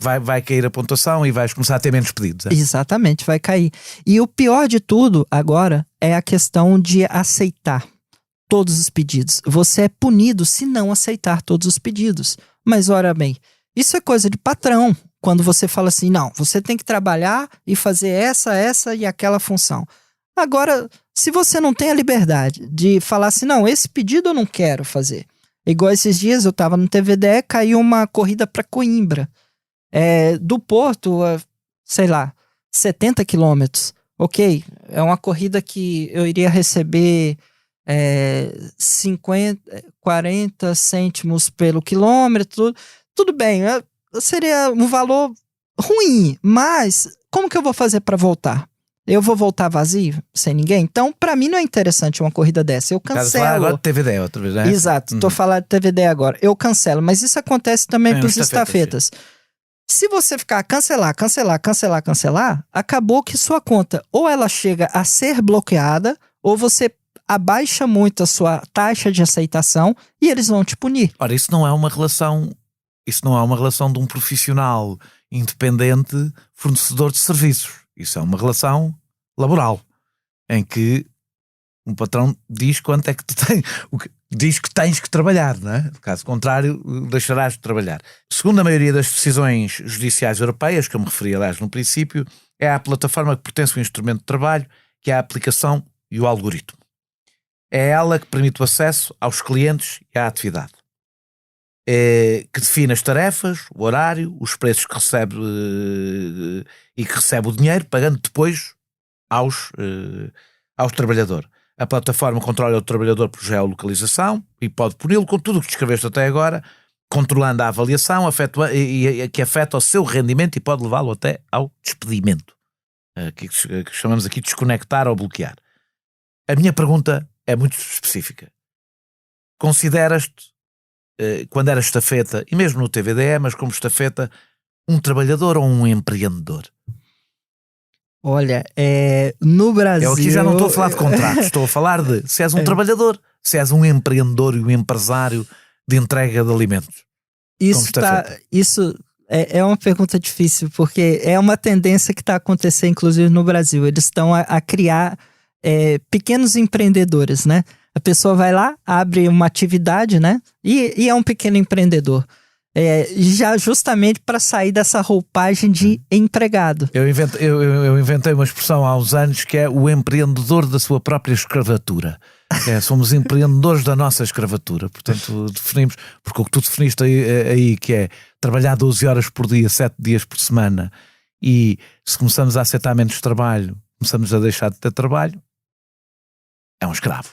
Vai cair a pontuação e vais começar a ter menos pedidos. Exatamente, vai cair. E o pior de tudo agora é a questão de aceitar todos os pedidos. Você é punido se não aceitar todos os pedidos. Mas, ora bem, isso é coisa de patrão. Quando você fala assim, não, você tem que trabalhar e fazer essa e aquela função. Agora, se você não tem a liberdade de falar assim, não, esse pedido eu não quero fazer. Igual esses dias eu estava no TVDE, caiu uma corrida para Coimbra. Do Porto, sei lá, 70 quilômetros. Ok, é uma corrida que eu iria receber 40 cêntimos pelo quilômetro. Tudo bem, seria um valor ruim, mas como que eu vou fazer para voltar? Eu vou voltar vazio, sem ninguém? Então, para mim não é interessante uma corrida dessa. Eu cancelo. Agora de TVDE outra vez, né? Exato, tô falando de TVDE agora. Eu cancelo, mas isso acontece também para os estafetas. Se você ficar cancelar, acabou que sua conta ou ela chega a ser bloqueada ou você abaixa muito a sua taxa de aceitação e eles vão te punir. Ora, isso não é uma relação de um profissional independente fornecedor de serviços. Isso é uma relação laboral em que um patrão diz quanto é que tu tens, diz que tens que trabalhar, não é? Caso contrário, deixarás de trabalhar. Segundo a maioria das decisões judiciais europeias, que eu me referi, aliás, no princípio, é à plataforma que pertence o instrumento de trabalho, que é a aplicação e o algoritmo. É ela que permite o acesso aos clientes e à atividade. Que define as tarefas, o horário, os preços que recebe e que recebe o dinheiro, pagando depois aos trabalhadores. A plataforma controla o trabalhador por geolocalização e pode puni-lo com tudo o que descreveste até agora, controlando a avaliação, que afeta o seu rendimento e pode levá-lo até ao despedimento. Que chamamos aqui de desconectar ou bloquear. A minha pergunta é muito específica. Consideras-te, quando eras estafeta, e mesmo no TVDE, mas como estafeta, um trabalhador ou um empreendedor? Olha, no Brasil... Eu aqui já não estou a falar de contratos, estou a falar de se és um trabalhador, se és um empreendedor e um empresário de entrega de alimentos. Isso é uma pergunta difícil, porque é uma tendência que está acontecendo, inclusive, no Brasil. Eles estão a criar pequenos empreendedores, né? A pessoa vai lá, abre uma atividade, né? E é um pequeno empreendedor. Já justamente para sair dessa roupagem de empregado. Eu inventei uma expressão há uns anos que é o empreendedor da sua própria escravatura. Somos empreendedores da nossa escravatura. Portanto, definimos, porque o que tu definiste aí que é trabalhar 12 horas por dia, 7 dias por semana, e se começamos a aceitar menos trabalho, começamos a deixar de ter trabalho, é um escravo.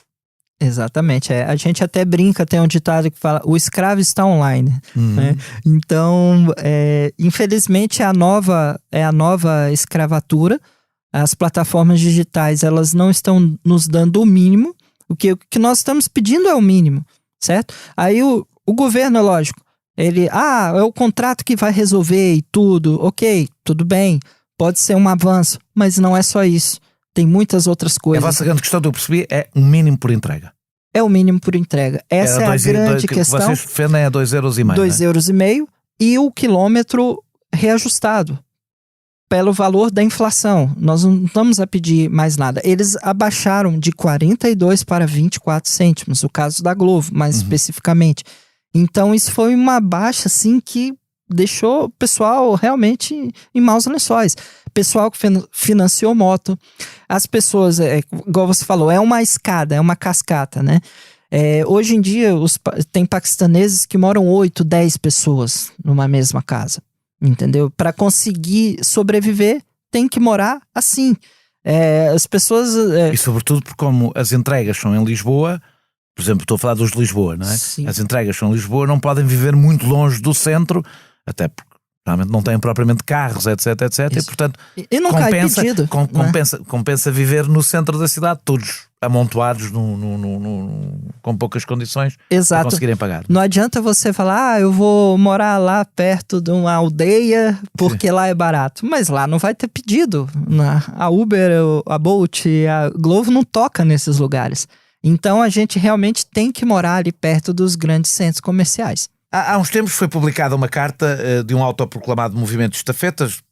Exatamente, a gente até brinca, tem um ditado que fala, o escravo está online, né? Então, infelizmente é a nova escravatura. As plataformas digitais, elas não estão nos dando o mínimo, o que nós estamos pedindo é o mínimo, certo? Aí o governo, lógico, ele, é o contrato que vai resolver e tudo, ok, tudo bem, pode ser um avanço, mas não é só isso. Tem muitas outras coisas. A vossa grande questão que eu percebi é um mínimo por entrega. É o mínimo por entrega. Essa é a grande questão. Vocês defendem a 2,5 €. 2,5 € e o quilômetro reajustado pelo valor da inflação. Nós não estamos a pedir mais nada. Eles abaixaram de 42 para 24 cêntimos, o caso da Glovo, mais especificamente. Então isso foi uma baixa assim que deixou o pessoal realmente em maus lençóis. Pessoal que financiou moto, as pessoas, igual você falou, é uma escada, é uma cascata, né? Hoje em dia tem paquistaneses que moram 8, 10 pessoas numa mesma casa, entendeu? Para conseguir sobreviver, tem que morar assim. As pessoas... E sobretudo porque como as entregas são em Lisboa, por exemplo, estou a falar dos de Lisboa, não é? Sim. As entregas são em Lisboa, não podem viver muito longe do centro, até porque realmente não têm propriamente carros, etc, etc. Isso. E portanto E não cai pedido, compensa viver no centro da cidade, todos amontoados com poucas condições. Exato. Para conseguirem pagar. Não adianta você falar, eu vou morar lá perto de uma aldeia porque lá é barato. Mas lá não vai ter pedido. A Uber, a Bolt, a Glovo não toca nesses lugares. Então a gente realmente tem que morar ali perto dos grandes centros comerciais. Há uns tempos foi publicada uma carta de um autoproclamado movimento de estafetas,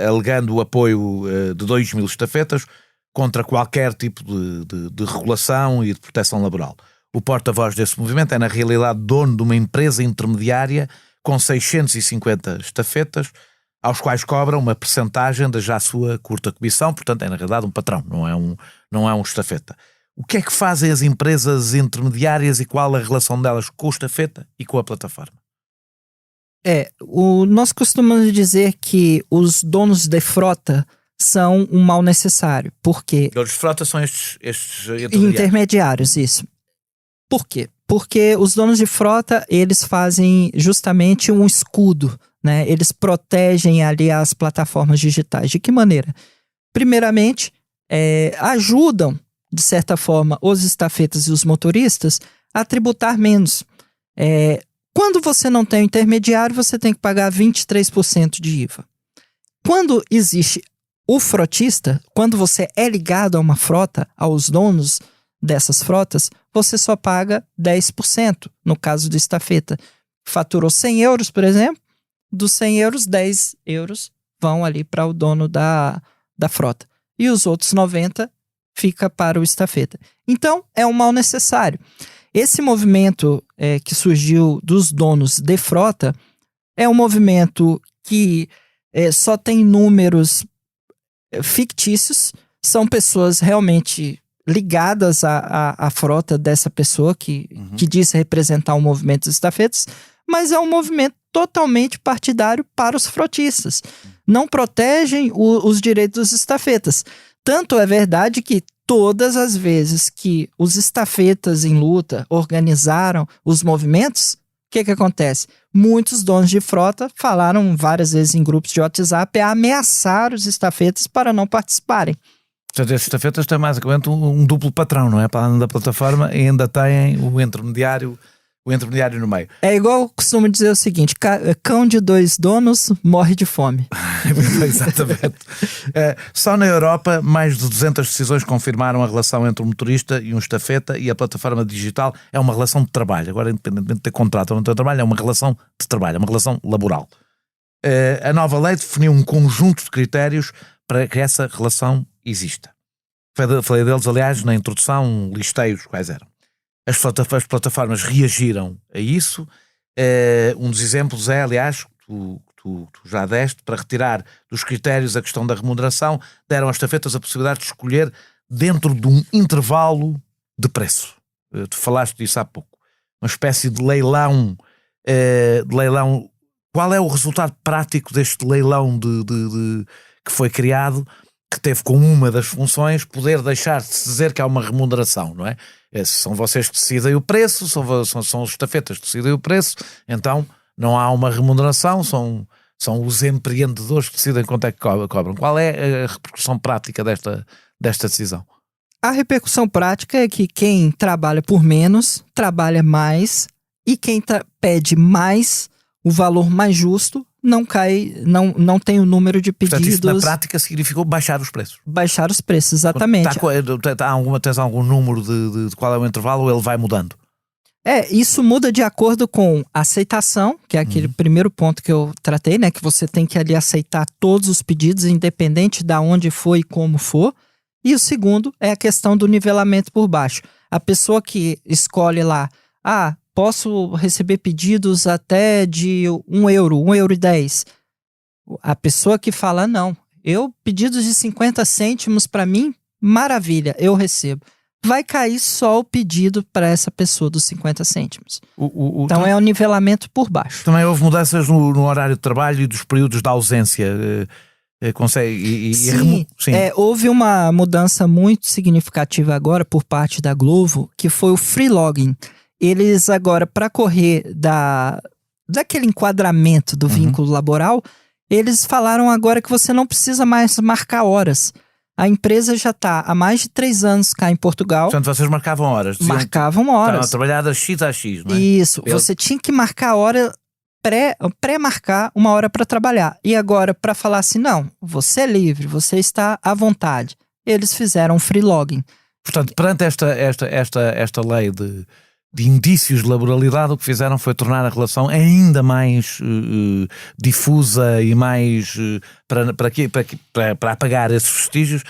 alegando o apoio de 2.000 estafetas contra qualquer tipo de regulação e de proteção laboral. O porta-voz desse movimento é, na realidade, dono de uma empresa intermediária com 650 estafetas, aos quais cobra uma percentagem da já sua curta comissão, portanto é, na realidade, um patrão, não é um estafeta. O que é que fazem as empresas intermediárias e qual a relação delas com o estafeta e com a plataforma? Nós costumamos dizer que os donos de frota são um mal necessário. Por quê? Donos de frota são estes intermediários, isso. Por quê? Porque os donos de frota, eles fazem justamente um escudo, né? Eles protegem ali as plataformas digitais. De que maneira? Primeiramente, ajudam, de certa forma, os estafetas e os motoristas a tributar menos. Quando você não tem um intermediário, você tem que pagar 23% de IVA. Quando existe o frotista, quando você é ligado a uma frota, aos donos dessas frotas, você só paga 10%, no caso do estafeta. Faturou 100 €, por exemplo, dos 100 €, 10 € vão ali para o dono da frota. E os outros 90 fica para o estafeta. Então, é um mal necessário. Esse movimento que surgiu dos donos de frota é um movimento que só tem números fictícios, são pessoas realmente ligadas à frota dessa pessoa que diz representar o movimento dos estafetas, mas é um movimento totalmente partidário para os frotistas. Não protegem os direitos dos estafetas. Tanto é verdade que todas as vezes que os estafetas em luta organizaram os movimentos, que acontece? Muitos donos de frota falaram várias vezes em grupos de WhatsApp a ameaçar os estafetas para não participarem. Portanto, estes estafetas têm basicamente um duplo patrão, não é? Para além da plataforma, e ainda têm o intermediário no meio. É igual eu costumo dizer o seguinte: cão de 2 donos morre de fome. Exatamente. Só na Europa, mais de 200 decisões confirmaram a relação entre o motorista e um estafeta, e a plataforma digital é uma relação de trabalho. Agora, independentemente de ter contrato ou não ter trabalho, é uma relação de trabalho, é uma relação laboral. A nova lei definiu um conjunto de critérios para que essa relação exista. Falei deles, aliás, na introdução, listei os quais eram. As plataformas reagiram a isso. Um dos exemplos é, aliás, tu já deste, para retirar dos critérios a questão da remuneração, deram às estafetas a possibilidade de escolher dentro de um intervalo de preço. Tu falaste disso há pouco. Uma espécie de leilão. Qual é o resultado prático deste leilão que foi criado, que teve como uma das funções poder deixar de se dizer que há uma remuneração, não é? São vocês que decidem o preço, são os estafetas que decidem o preço, então não há uma remuneração, são os empreendedores que decidem quanto é que cobram. Qual é a repercussão prática desta decisão? A repercussão prática é que quem trabalha por menos, trabalha mais, e quem pede mais, o valor mais justo, não tem o número de pedidos. Portanto, isso na prática significou baixar os preços. Baixar os preços, exatamente. Tens algum número de qual é o intervalo, ou ele vai mudando? Isso muda de acordo com a aceitação, que é aquele primeiro ponto que eu tratei, né? Que você tem que ali aceitar todos os pedidos, independente de onde for e como for. E o segundo é a questão do nivelamento por baixo. A pessoa que escolhe lá, posso receber pedidos até de €1, €1,10. A pessoa que fala, não, pedidos de 50 cêntimos para mim, maravilha, eu recebo. Vai cair só o pedido para essa pessoa dos 50 cêntimos. Então é o nivelamento por baixo. Também houve mudanças no horário de trabalho e dos períodos de ausência. Sim. Houve uma mudança muito significativa agora por parte da Glovo, que foi o free login. Eles agora, para correr daquele enquadramento do vínculo laboral, eles falaram agora que você não precisa mais marcar horas. A empresa já está há mais de 3 anos cá em Portugal. Portanto, vocês marcavam horas. Marcavam horas. Estavam a trabalhar das X a X, não é? Isso. Você tinha que marcar a hora, pré-marcar uma hora para trabalhar. E agora, para falar assim, não, você é livre, você está à vontade. Eles fizeram free login. Portanto, perante esta lei de indícios de laboralidade, o que fizeram foi tornar a relação ainda mais difusa e mais para apagar esses vestígios.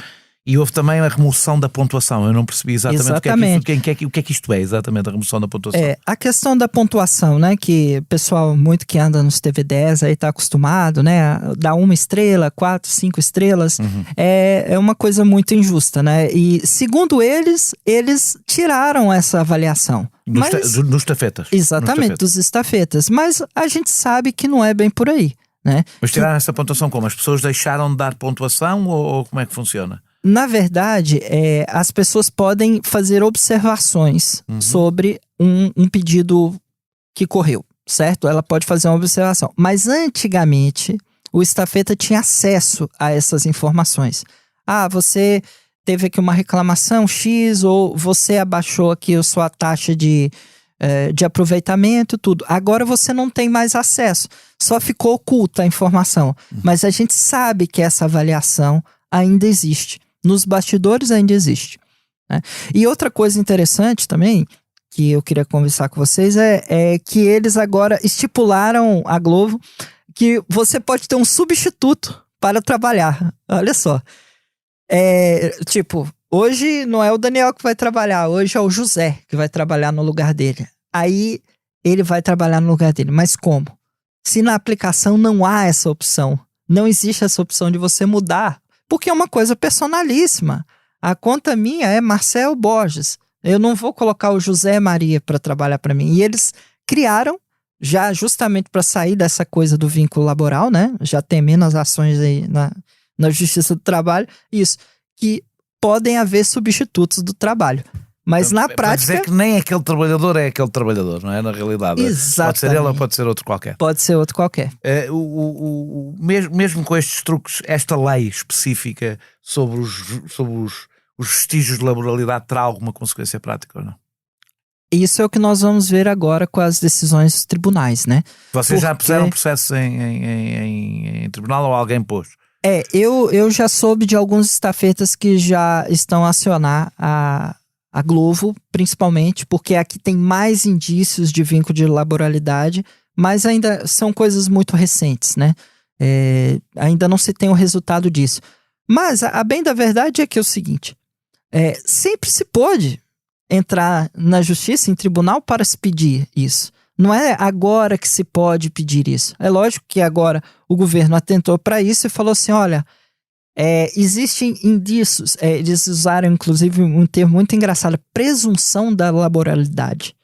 E houve também a remoção da pontuação. Eu não percebi exatamente. O que é que isto é, exatamente, a remoção da pontuação. A questão da pontuação, né, que o pessoal muito que anda nos TV10 aí tá acostumado, né, dar 1 estrela, 4, 5 estrelas, é uma coisa muito injusta, né, e segundo eles tiraram essa avaliação. Dos estafetas. Exatamente, dos estafetas, mas a gente sabe que não é bem por aí, né. Mas tiraram essa pontuação como? As pessoas deixaram de dar pontuação ou como é que funciona? Na verdade, as pessoas podem fazer observações sobre um pedido que correu, certo? Ela pode fazer uma observação. Mas antigamente, o estafeta tinha acesso a essas informações. Você teve aqui uma reclamação X, ou você abaixou aqui a sua taxa de aproveitamento, tudo. Agora você não tem mais acesso. Só ficou oculta a informação. Mas a gente sabe que essa avaliação ainda existe. Nos bastidores ainda existe, né? E outra coisa interessante também, que eu queria conversar com vocês, é que eles agora estipularam, a Glovo, que você pode ter um substituto para trabalhar. Olha só. Hoje não é o Daniel que vai trabalhar, hoje é o José que vai trabalhar no lugar dele. Aí ele vai trabalhar no lugar dele. Mas como? Se na aplicação não há essa opção, não existe essa opção de você mudar, porque é uma coisa personalíssima. A conta minha é Marcel Borges. Eu não vou colocar o José Maria para trabalhar para mim. E eles criaram, já justamente para sair dessa coisa do vínculo laboral, né? Já temendo as ações aí na Justiça do Trabalho, isso, que podem haver substitutos do trabalho. Mas na Para prática... dizer que nem aquele trabalhador é aquele trabalhador, não é? Na realidade. Exatamente. Pode ser ele ou pode ser outro qualquer. Pode ser outro qualquer. Mesmo com estes truques, esta lei específica sobre os vestígios de laboralidade terá alguma consequência prática ou não? Isso é o que nós vamos ver agora com as decisões dos tribunais, né? Vocês já puseram processo em tribunal ou alguém pôs? Eu já soube de alguns estafetas que já estão a acionar a Glovo, principalmente, porque aqui tem mais indícios de vínculo de laboralidade, mas ainda são coisas muito recentes, né? Ainda não se tem o resultado disso. Mas a bem da verdade é que é o seguinte, sempre se pode entrar na justiça, em tribunal, para se pedir isso. Não é agora que se pode pedir isso. É lógico que agora o governo atentou para isso e falou assim, olha, existem indícios, eles usaram inclusive um termo muito engraçado, presunção da laboralidade.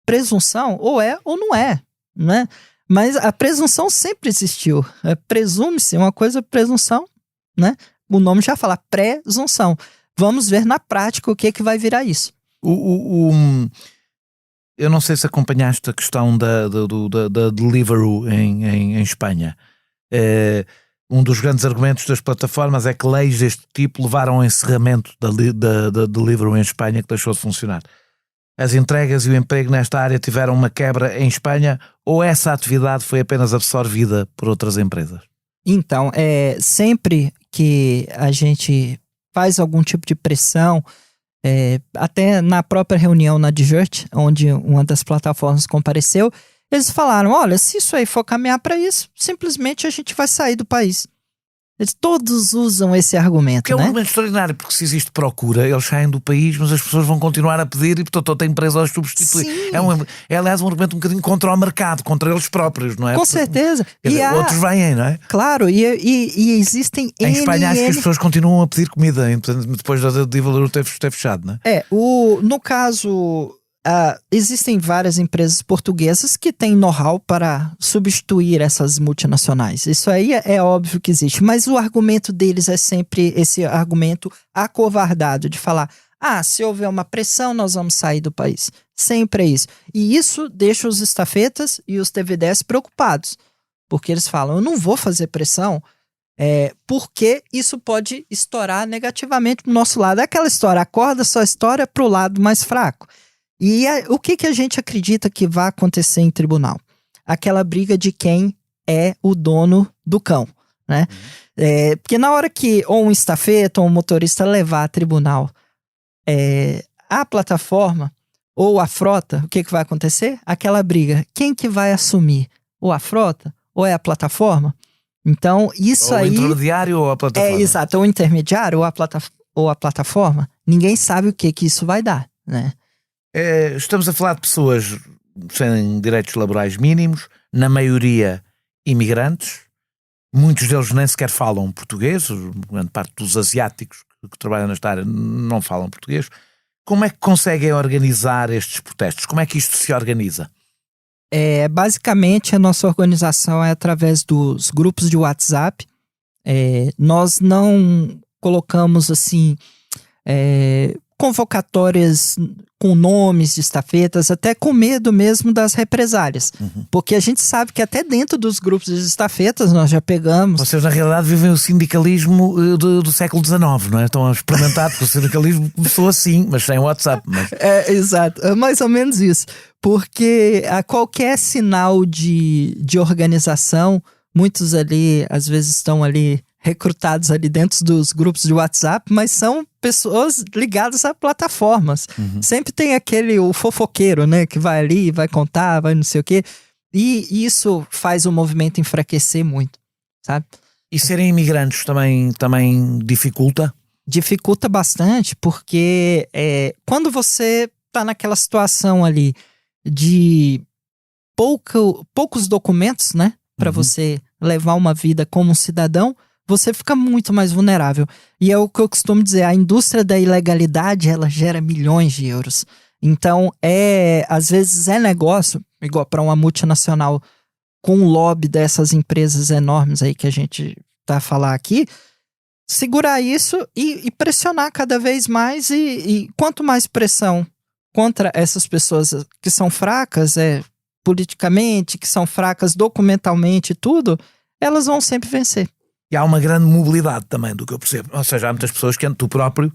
Presunção ou é ou não é, né? Mas a presunção sempre existiu. Presume-se uma coisa, presunção, né? O nome já fala, presunção. Vamos ver na prática o que vai virar isso. Eu não sei se acompanhaste a questão da Deliveroo em Espanha. Um dos grandes argumentos das plataformas é que leis deste tipo levaram ao encerramento da Deliveroo em Espanha, que deixou de funcionar. As entregas e o emprego nesta área tiveram uma quebra em Espanha, ou essa atividade foi apenas absorvida por outras empresas? Então, sempre que a gente faz algum tipo de pressão, até na própria reunião na Digert, onde uma das plataformas compareceu, eles falaram, olha, se isso aí for caminhar para isso, simplesmente a gente vai sair do país. Eles todos usam esse argumento, que é um argumento extraordinário, porque se existe procura, eles saem do país, mas as pessoas vão continuar a pedir e, portanto, outra empresa os substitui. É, aliás, um argumento um bocadinho contra o mercado, contra eles próprios, não é? Com certeza. Outros vêm, não é? Claro, e existem... Em Espanha acho que as pessoas continuam a pedir comida, depois da Deliveroo ter fechado, não é? No caso... existem várias empresas portuguesas que têm know-how para substituir essas multinacionais. Isso aí é óbvio que existe. Mas o argumento deles é sempre esse argumento acovardado de falar, se houver uma pressão, nós vamos sair do país. Sempre é isso. E isso deixa os estafetas e os TV10 preocupados. Porque eles falam, eu não vou fazer pressão porque isso pode estourar negativamente para o nosso lado. É aquela história, a corda só estoura para o lado mais fraco. E o que a gente acredita que vai acontecer em tribunal? Aquela briga de quem é o dono do cão, né? Porque na hora que ou um estafeta ou um motorista levar a tribunal a plataforma ou a frota, o que vai acontecer? Aquela briga. Quem que vai assumir? Ou a frota ou é a plataforma? Então, isso aí... Ou o intermediário ou a plataforma. Exato, ou o intermediário ou a plataforma. Ninguém sabe o que isso vai dar, né? Estamos a falar de pessoas sem direitos laborais mínimos, na maioria imigrantes, muitos deles nem sequer falam português, grande parte dos asiáticos que trabalham nesta área não falam português. Como é que conseguem organizar estes protestos? Como é que isto se organiza? Basicamente a nossa organização é através dos grupos de WhatsApp. Nós não colocamos assim convocatórias com nomes de estafetas, até com medo mesmo das represálias. Porque a gente sabe que até dentro dos grupos de estafetas nós já pegamos... Vocês na realidade vivem o sindicalismo do século XIX, não é? Estão a experimentar, porque o sindicalismo começou assim, mas sem WhatsApp. Exato, é mais ou menos isso. Porque a qualquer sinal de organização, muitos ali, às vezes estão ali recrutados ali dentro dos grupos de WhatsApp, mas são pessoas ligadas a plataformas. Sempre tem o fofoqueiro, né, que vai ali, vai contar, vai não sei o quê. E isso faz o movimento enfraquecer muito, sabe? E serem imigrantes também dificulta? Dificulta bastante, porque quando você tá naquela situação ali de poucos documentos, né, para você levar uma vida como um cidadão, você fica muito mais vulnerável. E é o que eu costumo dizer, a indústria da ilegalidade, ela gera milhões de euros. Então, às vezes é negócio, igual para uma multinacional com o lobby dessas empresas enormes aí que a gente tá a falar aqui, segurar isso e pressionar cada vez mais. E quanto mais pressão contra essas pessoas que são fracas politicamente, que são fracas documentalmente e tudo, elas vão sempre vencer. E há uma grande mobilidade também, do que eu percebo. Ou seja, há muitas pessoas que tu próprio,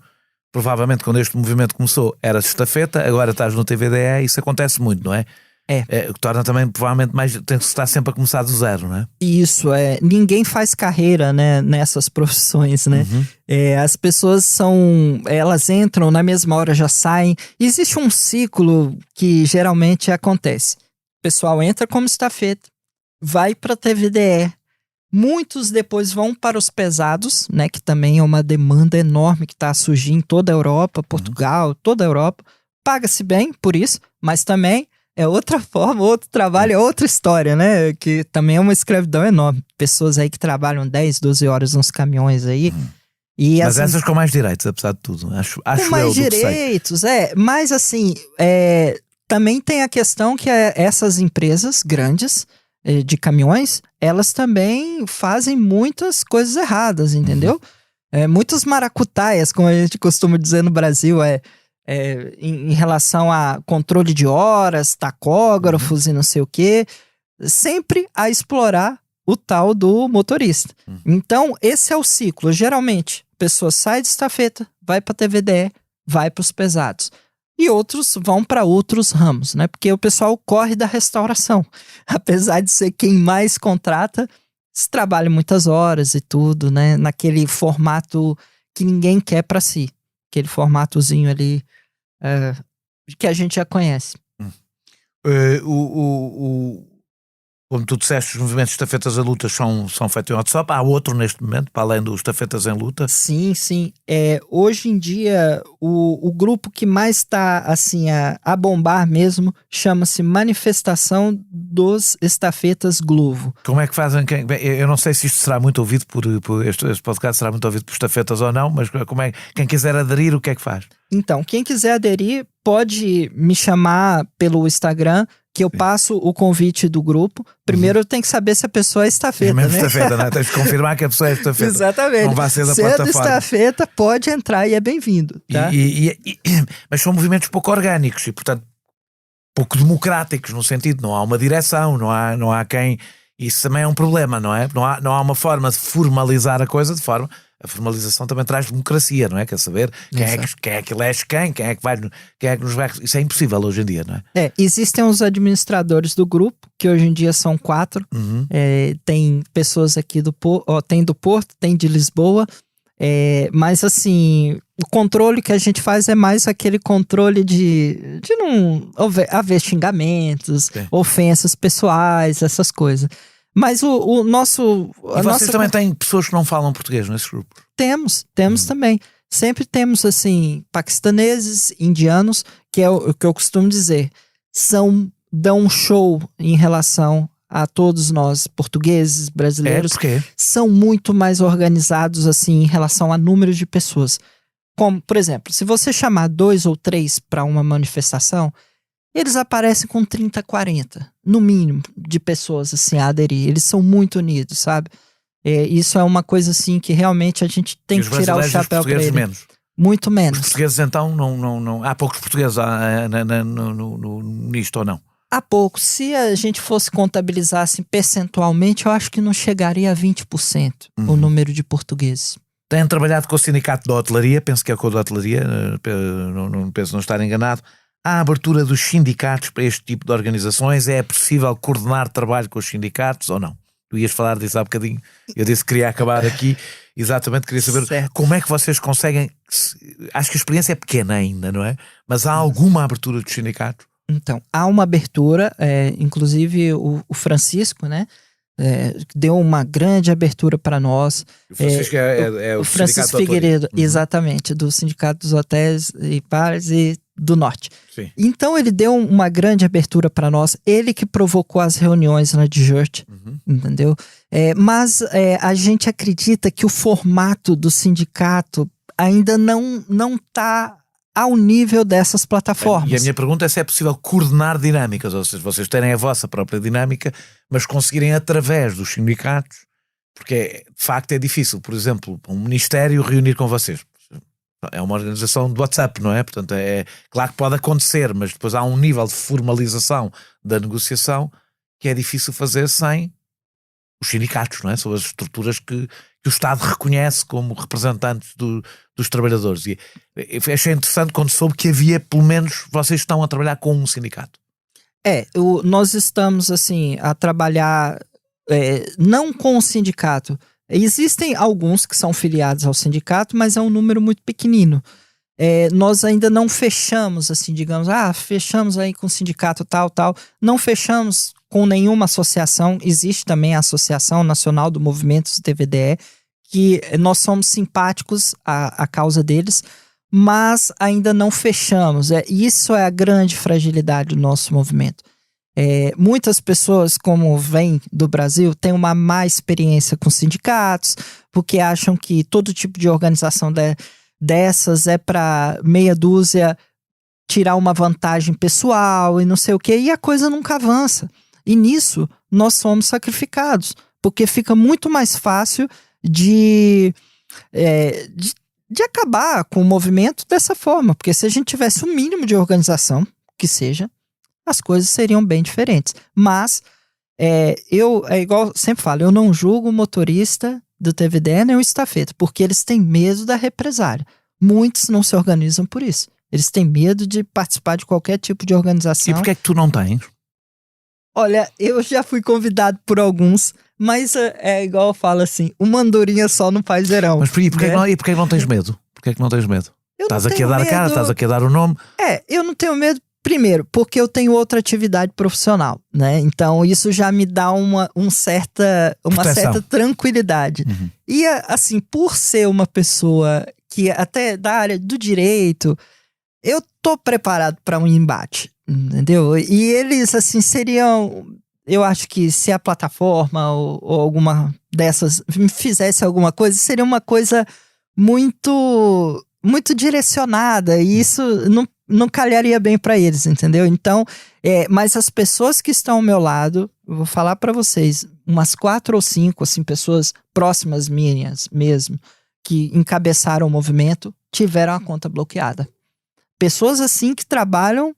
provavelmente quando este movimento começou, eras estafeta, agora estás no TVDE, isso acontece muito, não é? O que torna também, provavelmente, mais. Tem que estar sempre a começar do zero, não é? Isso, ninguém faz carreira, né, nessas profissões, né? As pessoas elas entram, na mesma hora já saem. Existe um ciclo que geralmente acontece. O pessoal entra como estafeta, vai para a TVDE. Muitos depois vão para os pesados, né, que também é uma demanda enorme que está a surgir em toda a Europa, Portugal, toda a Europa. Paga-se bem por isso, mas também é outra forma, outro trabalho, é outra história, né? Que também é uma escravidão enorme. Pessoas aí que trabalham 10, 12 horas nos caminhões aí. Mas essas com mais direitos, apesar de tudo. Acho com mais direitos, mas assim, também tem a questão que essas empresas grandes de caminhões, elas também fazem muitas coisas erradas, entendeu? Muitas maracutaias, como a gente costuma dizer no Brasil, em relação a controle de horas, tacógrafos e não sei o quê, sempre a explorar o tal do motorista. Então, esse é o ciclo. Geralmente, a pessoa sai de estafeta, vai para TVDE, vai para os pesados. E outros vão para outros ramos, né? Porque o pessoal corre da restauração. Apesar de ser quem mais contrata, se trabalha muitas horas e tudo, né? Naquele formato que ninguém quer para si. Aquele formatozinho ali que a gente já conhece. Como tu disseste, os movimentos de estafetas em luta são feitos em WhatsApp. Há outro neste momento, para além dos estafetas em luta? Sim. Hoje em dia, o grupo que mais está assim, a bombar mesmo chama-se Manifestação dos Estafetas Glovo. Como é que fazem? Eu não sei se isto será muito ouvido por este podcast será muito ouvido por estafetas ou não, mas quem quiser aderir, o que é que faz? Então, quem quiser aderir pode me chamar pelo Instagram, que eu passo o convite do grupo. Primeiro eu tenho que saber se a pessoa é estafeta, é mesmo, né? Estafeta, não é? Tens de confirmar que a pessoa é estafeta. Exatamente. Não vai ser da Sendo plataforma. estafeta, pode entrar e é bem-vindo, tá? Mas são movimentos pouco orgânicos e, portanto, pouco democráticos, no sentido, não há uma direção, não há quem... Isso também é um problema, não é? Não há uma forma de formalizar a coisa de forma... A formalização também traz democracia, não é? Quer saber quem é que elege quem é que nos vai... Isso é impossível hoje em dia, não é? Existem os administradores do grupo, que hoje em dia são 4. Tem pessoas aqui tem do Porto, tem de Lisboa. Mas assim, o controle que a gente faz é mais aquele controle de não haver xingamentos, ofensas pessoais, essas coisas. Mas o nosso... E vocês também têm pessoas que não falam português nesses grupos? Temos também. Sempre temos, assim, paquistaneses, indianos, que é o que eu costumo dizer. Dão um show em relação a todos nós, portugueses, brasileiros. Por quê? São muito mais organizados, assim, em relação a número de pessoas. Como, por exemplo, se você chamar 2 ou 3 para uma manifestação... Eles aparecem com 30, 40, no mínimo, de pessoas assim a aderir. Eles são muito unidos, sabe? Isso é uma coisa assim que realmente a gente tem que tirar o chapéu para eles. Menos. Muito menos. Os portugueses então não há poucos portugueses nisto ou não? Há poucos. Se a gente fosse contabilizar assim, percentualmente, eu acho que não chegaria a 20% o número de portugueses. Têm trabalhado com o sindicato da hotelaria, penso que é com o da hotelaria, penso não estar enganado. Há abertura dos sindicatos para este tipo de organizações? É possível coordenar trabalho com os sindicatos ou não? Tu ias falar disso há bocadinho. Eu disse que queria acabar aqui. Exatamente, queria saber como é que vocês conseguem... Acho que a experiência é pequena ainda, não é? Mas há alguma abertura dos sindicatos? Então, há uma abertura. Inclusive o Francisco, né? Deu uma grande abertura para nós. O Francisco é o Francisco Figueiredo, exatamente, do Sindicato dos Hotéis e Bares e do Norte. Sim. Então ele deu uma grande abertura para nós, ele que provocou as reuniões na DJURT, entendeu? Mas a gente acredita que o formato do sindicato ainda não está ao nível dessas plataformas. E a minha pergunta é se é possível coordenar dinâmicas, ou seja, vocês terem a vossa própria dinâmica, mas conseguirem através dos sindicatos Porque, de facto, é difícil, por exemplo, um ministério reunir com vocês. É uma organização de WhatsApp, não é? Portanto, é claro que pode acontecer, mas depois há um nível de formalização da negociação que é difícil fazer sem os sindicatos, não é? São as estruturas que o Estado reconhece como representantes dos trabalhadores. E achei interessante quando soube que havia, pelo menos, vocês estão a trabalhar com um sindicato. Nós estamos, assim, a trabalhar não com o sindicato. Existem alguns que são filiados ao sindicato, mas é um número muito pequenino. Nós ainda não fechamos, assim, digamos, fechamos aí com o sindicato tal. Não fechamos com nenhuma associação. Existe também a Associação Nacional do Movimento TVDE, que nós somos simpáticos à causa deles, mas ainda não fechamos. Isso é a grande fragilidade do nosso movimento. Muitas pessoas, como vêm do Brasil, têm uma má experiência com sindicatos, porque acham que todo tipo de organização dessas é para meia dúzia tirar uma vantagem pessoal e não sei o quê, e a coisa nunca avança. E nisso nós somos sacrificados, porque fica muito mais fácil de acabar com o movimento dessa forma, porque se a gente tivesse um mínimo de organização, que seja, as coisas seriam bem diferentes. Mas, igual sempre falo, eu não julgo o motorista do TVDE nem o estafeta, porque eles têm medo da represália. Muitos não se organizam por isso. Eles têm medo de participar de qualquer tipo de organização. E por que é que tu não tens? Olha, eu já fui convidado por alguns, mas é igual eu falo assim, uma andorinha só não faz verão. Mas porquê que não tens medo? Porquê que não tens medo? Estás aqui a dar a cara, estás aqui a dar o nome. Eu não tenho medo. Primeiro, porque eu tenho outra atividade profissional, né? Então, isso já me dá uma certa tranquilidade. Uhum. E, assim, por ser uma pessoa que até da área do direito, eu tô preparado para um embate, entendeu? E eles, assim, seriam... Eu acho que se a plataforma ou alguma dessas fizesse alguma coisa, seria uma coisa muito, muito direcionada. E isso não calharia bem para eles, entendeu? Então, mas as pessoas que estão ao meu lado, eu vou falar para vocês, umas 4 ou 5, assim, pessoas próximas minhas mesmo, que encabeçaram o movimento, tiveram a conta bloqueada. Pessoas, assim, que trabalham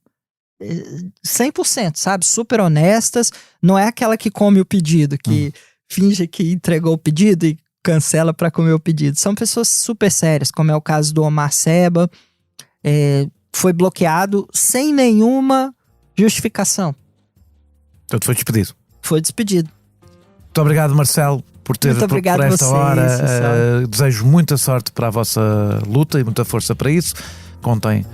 100%, sabe? Super honestas, não é aquela que come o pedido, que finge que entregou o pedido e cancela para comer o pedido. São pessoas super sérias, como é o caso do Omar Seba, foi bloqueado sem nenhuma justificação. Então foi despedido. Foi despedido. Muito obrigado, Marcelo, por esta vocês, hora. Desejo muita sorte para a vossa luta e muita força para isso. Contem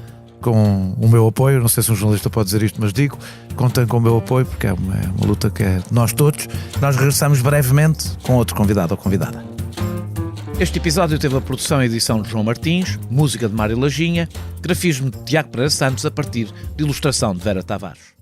com o meu apoio. Não sei se um jornalista pode dizer isto, mas digo, contem com o meu apoio, porque é uma luta que é de nós todos. Nós regressamos brevemente com outro convidado ou convidada. Este episódio teve a produção e edição de João Martins, música de Mário Lajinha, grafismo de Tiago Pereira Santos, a partir de ilustração de Vera Tavares.